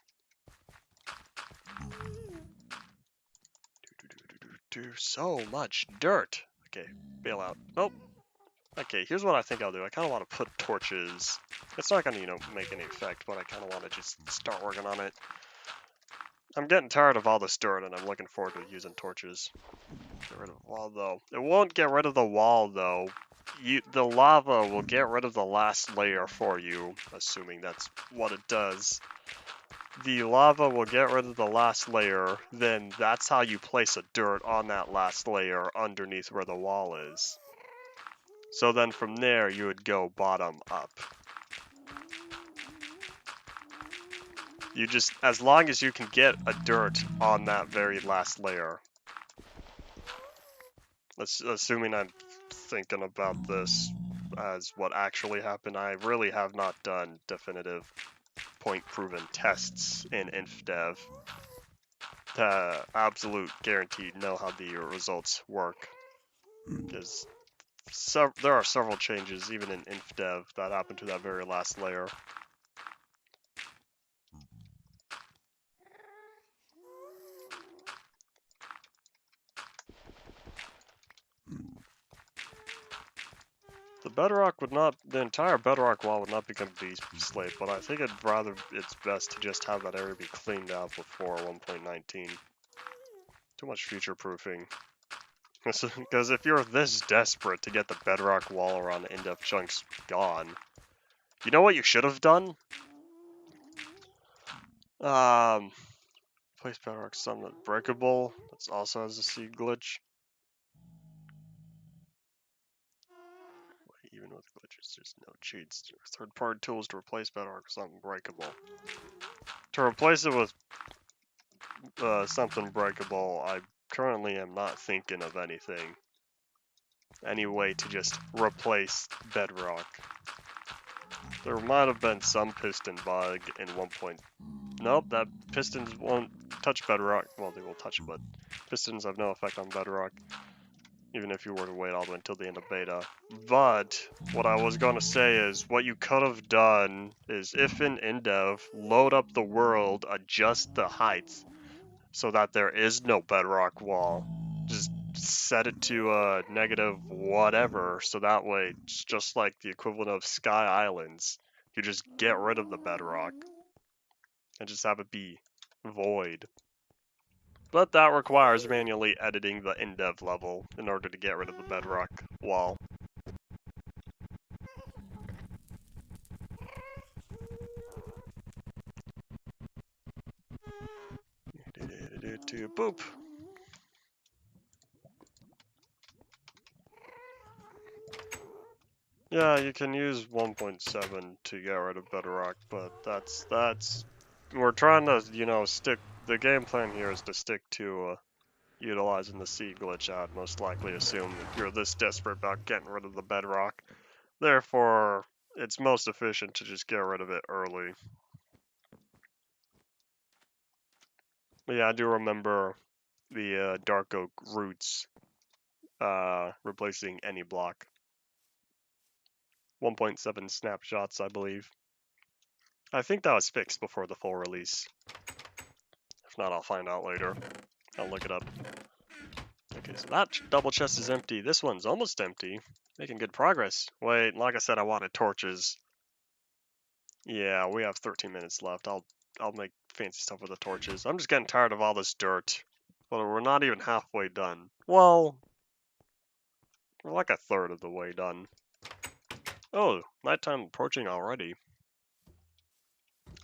So much dirt. Okay, bail out. Oh. Okay, here's what I think I'll do. I kind of want to put torches. It's not going to, make any effect, but I kind of want to just start working on it. I'm getting tired of all this dirt, and I'm looking forward to using torches. Get rid of the wall, though. It won't get rid of the wall, though. The lava will get rid of the last layer for you, assuming that's what it does. The lava will get rid of the last layer, then that's how you place a dirt on that last layer underneath where the wall is. So then from there, you would go bottom up. You just, as long as you can get a dirt on that very last layer. Assuming I'm thinking about this as what actually happened, I really have not done definitive point-proven tests in InfDev to absolute guaranteed know how the results work. Because there are several changes, even in InfDev, that happen to that very last layer. The bedrock would not, the entire bedrock wall would not become beast slate, but I think it's best to just have that area be cleaned out before 1.19. Too much future proofing. Because if you're this desperate to get the bedrock wall around the in-depth chunks gone, you know what you should have done? Place bedrock somewhat breakable. That also has a seed glitch. Even with glitches, there's no cheats. Third-party tools to replace bedrock with something breakable. To replace it with something breakable, I currently am not thinking of anything. Any way to just replace bedrock. There might have been some piston bug in 1. Nope, that pistons won't touch bedrock. Well, they will touch it, but pistons have no effect on bedrock. Even if you were to wait all the way until the end of beta. But what I was going to say is what you could have done is if in Indev, load up the world, adjust the heights so that there is no bedrock wall. Just set it to negative whatever, so that way it's just like the equivalent of Sky Islands. You just get rid of the bedrock and just have it be void. But that requires manually editing the in-dev level in order to get rid of the bedrock wall. Boop. Yeah, you can use 1.7 to get rid of bedrock, but that's we're trying to, stick. The game plan here is to stick to utilizing the seed glitch. I'd most likely assume if you're this desperate about getting rid of the bedrock. Therefore, it's most efficient to just get rid of it early. But yeah, I do remember the dark oak roots replacing any block. 1.7 snapshots, I believe. I think that was fixed before the full release. If not, I'll find out later. I'll look it up. Okay, so that double chest is empty. This one's almost empty. Making good progress. Wait, like I said, I wanted torches. Yeah, we have 13 minutes left. I'll make fancy stuff with the torches. I'm just getting tired of all this dirt. Well, we're not even halfway done. Well, we're like a third of the way done. Oh, nighttime approaching already.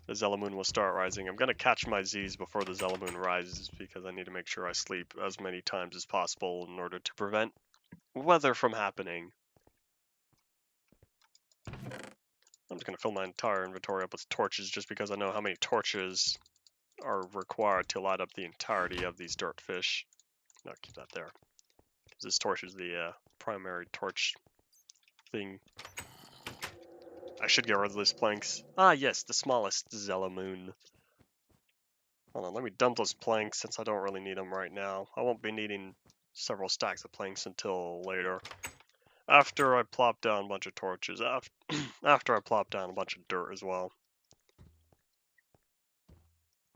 The Zelamoon will start rising. I'm going to catch my Z's before the Zelamoon rises because I need to make sure I sleep as many times as possible in order to prevent weather from happening. I'm just going to fill my entire inventory up with torches just because I know how many torches are required to light up the entirety of these dirt fish. No, keep that there. Because this torch is the primary torch thing. I should get rid of those planks. Ah, yes, the smallest Zelamoon. Hold on, let me dump those planks since I don't really need them right now. I won't be needing several stacks of planks until later. After I plop down a bunch of torches. After I plop down a bunch of dirt as well.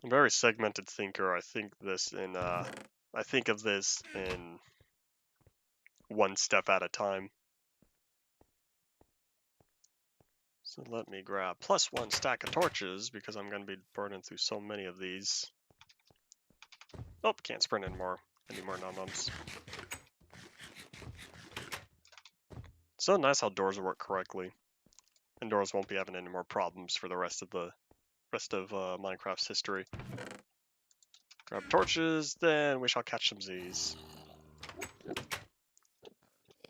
I'm a very segmented thinker. I think of this in one step at a time. So let me grab +1 stack of torches because I'm going to be burning through so many of these. Oh, can't sprint anymore. I need more num-nums. It's so nice how doors work correctly. And doors won't be having any more problems for the rest of Minecraft's history. Grab torches, then we shall catch some Z's.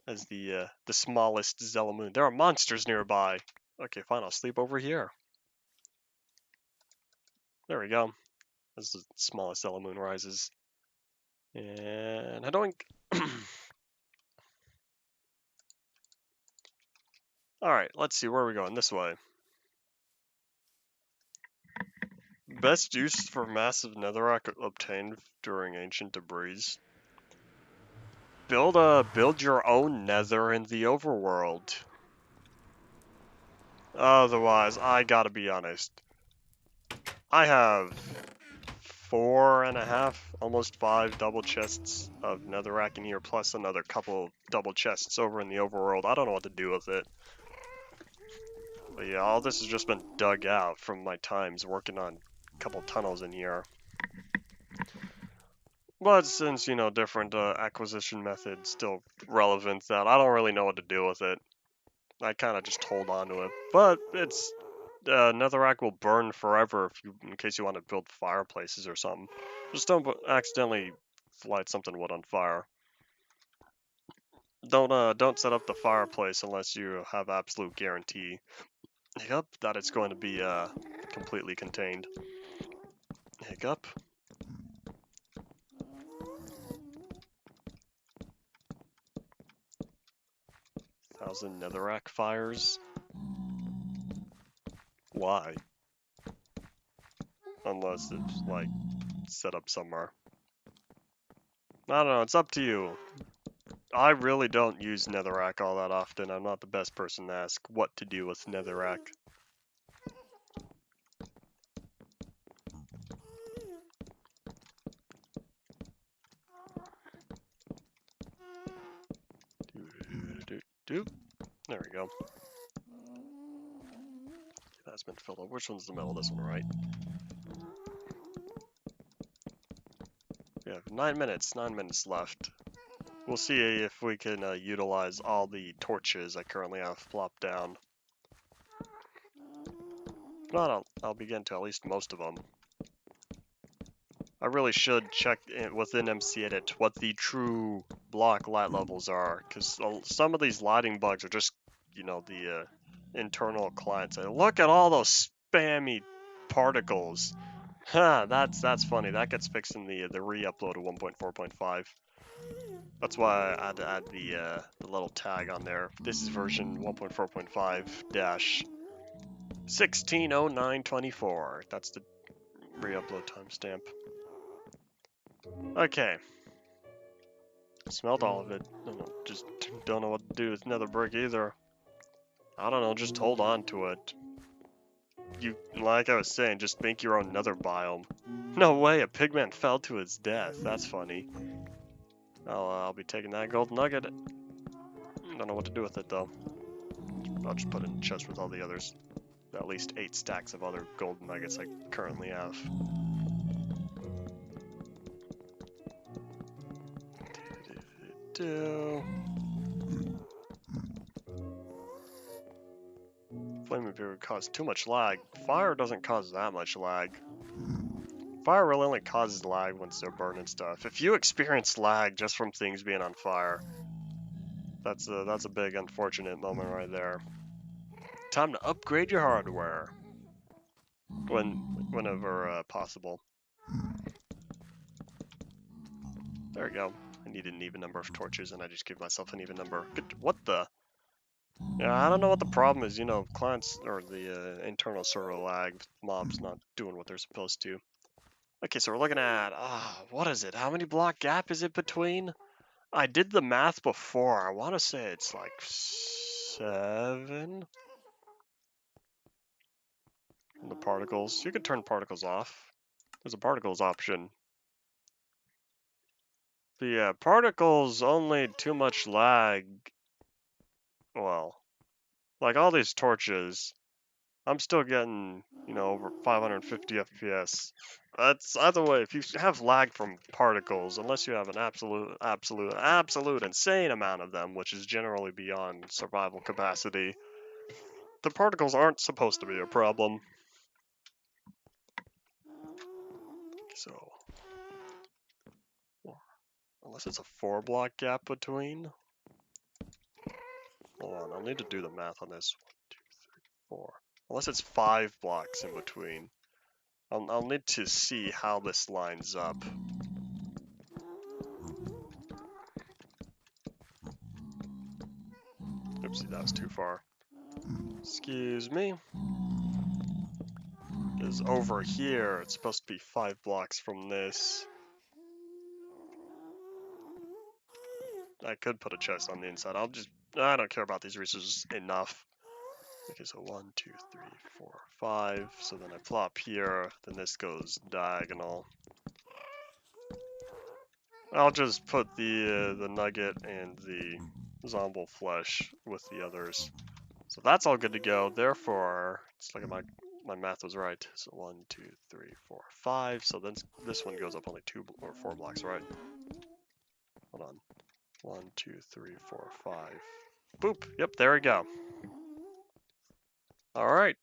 As the smallest Zelamoon. There are monsters nearby. Okay, fine, I'll sleep over here. There we go. As the smallest Zelamoon rises. And I don't... Alright, let's see, where are we going? This way. Best use for massive netherrack obtained during ancient debris. Build your own nether in the overworld. Otherwise, I gotta be honest. I have 4.5, almost 5 double chests of netherrack in here, plus another couple double chests over in the overworld. I don't know what to do with it. But yeah, all this has just been dug out from my times working on a couple tunnels in here. But since, you know, different acquisition methods still relevant, that I don't really know what to do with it. I kind of just hold on to it. But it's netherrack will burn forever if you, in case you want to build fireplaces or something. Just don't accidentally light something wood on fire. Don't set up the fireplace unless you have absolute guarantee. Hiccup that it's going to be completely contained. Hiccup. Thousand netherrack fires. Why? Unless it's like set up somewhere. I don't know, it's up to you. I really don't use netherrack all that often. I'm not the best person to ask what to do with netherrack. There we go. That's been filled up. Which one's the middle? This one, right? We have 9 minutes. 9 minutes left. We'll see if we can utilize all the torches I currently have plopped down. If not, I'll begin to at least most of them. I really should check within MC Edit what the true block light levels are, because some of these lighting bugs are just, you know, the internal client say, look at all those spammy particles. Huh, that's funny. That gets fixed in the re-upload of 1.4.5. That's why I had to add the little tag on there. This is version 1.4.5-160924. That's the re-upload timestamp. Okay. Smelled all of it. Just don't know what to do with nether brick either. I don't know, just hold on to it. You, like I was saying, just make your own nether biome. No way, a pigman fell to his death. That's funny. I'll be taking that gold nugget. Don't know what to do with it though. I'll just put it in the chest with all the others. At least 8 stacks of other gold nuggets I currently have. Flaming Fury would cause too much lag. Fire doesn't cause that much lag. Fire really only causes lag once they're burning stuff. If you experience lag just from things being on fire, that's a big unfortunate moment right there. Time to upgrade your hardware. Whenever possible. There we go. I need an even number of torches, and I just give myself an even number. Good. What the? Yeah, I don't know what the problem is. You know, clients or the internal server lag, mobs not doing what they're supposed to. Okay, so we're looking at what is it? How many block gap is it between? I did the math before. I want to say it's like 7. The particles. You could turn particles off. There's a particles option. The particles only too much lag. Well, like all these torches, I'm still getting, you know, over 550 FPS. That's either way. If you have lag from particles, unless you have an absolute insane amount of them, which is generally beyond survival capacity, the particles aren't supposed to be a problem. So, unless it's a 4 block gap between. Hold on, I'll need to do the math on this. 1, 2, 3, 4. Unless it's 5 blocks in between. I'll need to see how this lines up. Oopsie, that was too far. Excuse me. Because over here, it's supposed to be 5 blocks from this. I could put a chest on the inside. I don't care about these resources enough. Okay, so 1, 2, 3, 4, 5. So then I plop here, then this goes diagonal. I'll just put the nugget and the zombie flesh with the others. So that's all good to go. Therefore, let's look at my math was right. So 1, 2, 3, 4, 5. So then this one goes up only 2 or 4 blocks, right? Hold on. 1, 2, 3, 4, 5. Boop. Yep, there we go. All right.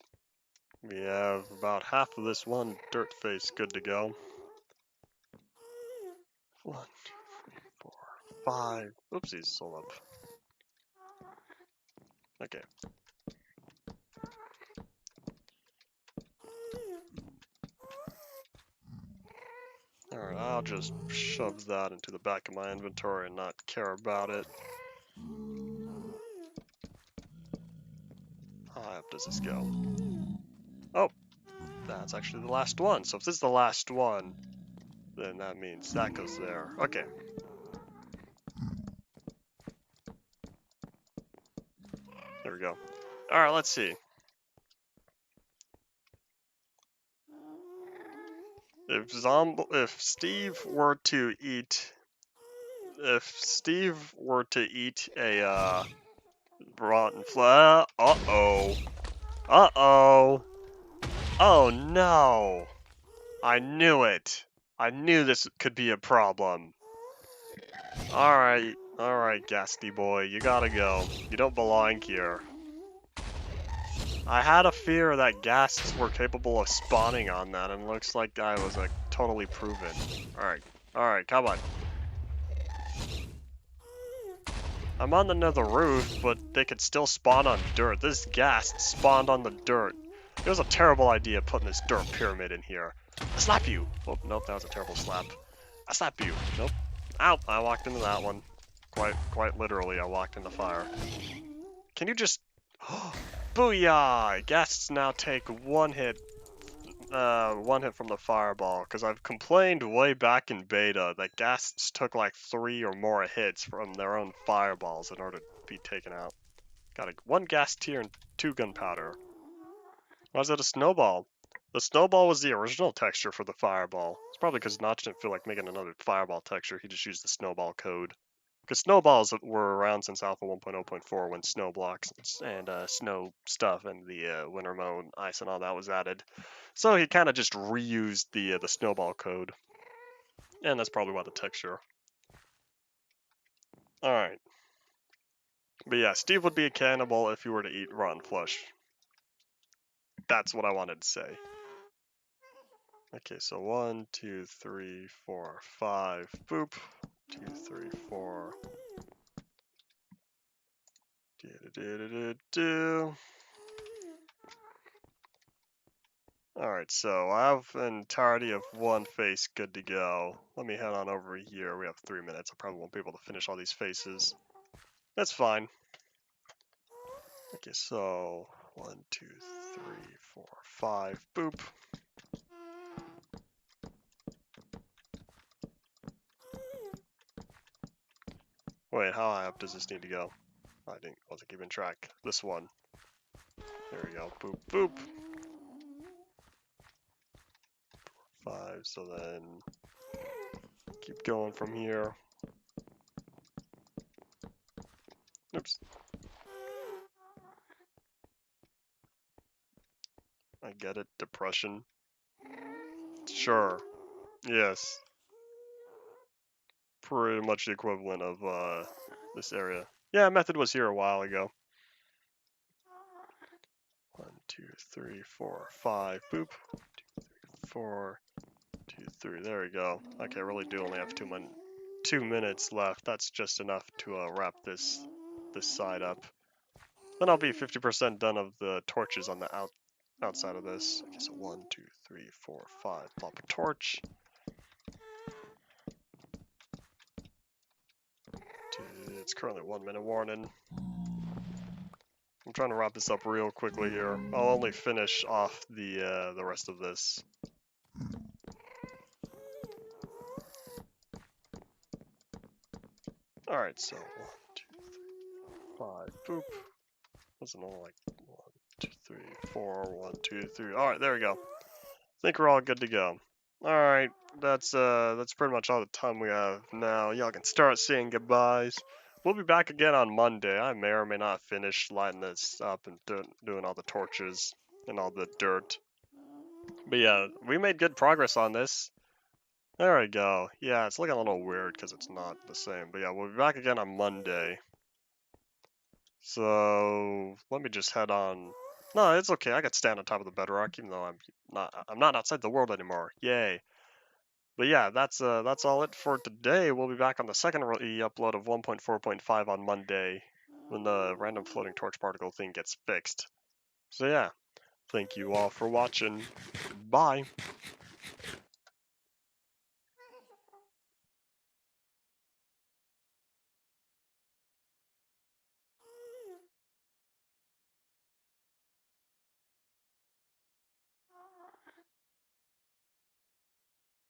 We have about half of this one dirt face good to go. 1, 2, 3, 4, 5. Oopsies, sold up. Okay. Alright, I'll just shove that into the back of my inventory and not care about it. How high up does this go? Oh, that's actually the last one. So if this is the last one, then that means that goes there. Okay. There we go. Alright, let's see. If Steve were to eat a rotten flesh, uh-oh, oh no, I knew it, I knew this could be a problem. Alright, Gasty boy, you gotta go, you don't belong here. I had a fear that ghasts were capable of spawning on that, and looks like I was totally proven. Alright, come on. I'm on the nether roof, but they could still spawn on dirt. This ghast spawned on the dirt. It was a terrible idea putting this dirt pyramid in here. I slap you! Oh, nope, that was a terrible slap. I slap you. Nope. Ow! I walked into that one. Quite literally, I walked into fire. Can you just... Booyah! Ghasts now take one hit from the fireball, because I've complained way back in beta that ghasts took like 3 or more hits from their own fireballs in order to be taken out. Got 1 ghast tier and 2 gunpowder. Why is that a snowball? The snowball was the original texture for the fireball. It's probably because Notch didn't feel like making another fireball texture, he just used the snowball code. Because snowballs were around since Alpha 1.0.4 when snow blocks and snow stuff and the winter mode, ice and all that was added. So he kind of just reused the snowball code. And that's probably why the texture. Alright. But yeah, Steve would be a cannibal if he were to eat rotten flesh. That's what I wanted to say. Okay, so 1, 2, 3, 4, 5. Boop. 2, 3, 4. Do. Alright, so I have an entirety of 1 face good to go. Let me head on over here. We have 3 minutes. I probably won't be able to finish all these faces. That's fine. Okay, so 1, 2, 3, 4, 5. Boop. Wait, how high up does this need to go? Wasn't keeping track. This one. There we go. Boop, boop. 5, so then keep going from here. Oops. I get it. Depression. Sure. Yes. Pretty much the equivalent of this area. Yeah, method was here a while ago. 1, 2, 3, 4, 5. Boop. 2, 3, 4. 2, 3. There we go. Okay, I really do only have 2 minutes left. That's just enough to wrap this side up. Then I'll be 50% done of the torches on the outside of this. Okay, so 1, 2, 3, 4, 5. Pop a torch. It's currently 1 minute warning. I'm trying to wrap this up real quickly here. I'll only finish off the rest of this. Alright, so 1, 2, 3, 5. Boop. Wasn't all like 1, 2, 3, 4, 1, 2, 3. Alright, there we go. I think we're all good to go. Alright, that's pretty much all the time we have now. Y'all can start saying goodbyes. We'll be back again on Monday. I may or may not finish lighting this up and doing all the torches and all the dirt. But yeah, we made good progress on this. There we go. Yeah, it's looking a little weird because it's not the same. But yeah, we'll be back again on Monday. So let me just head on. No, it's okay. I could stand on top of the bedrock, even though I'm not outside the world anymore. Yay! But yeah, that's all it for today. We'll be back on the second upload of 1.4.5 on Monday, when the random floating torch particle thing gets fixed. So yeah, thank you all for watching. Bye.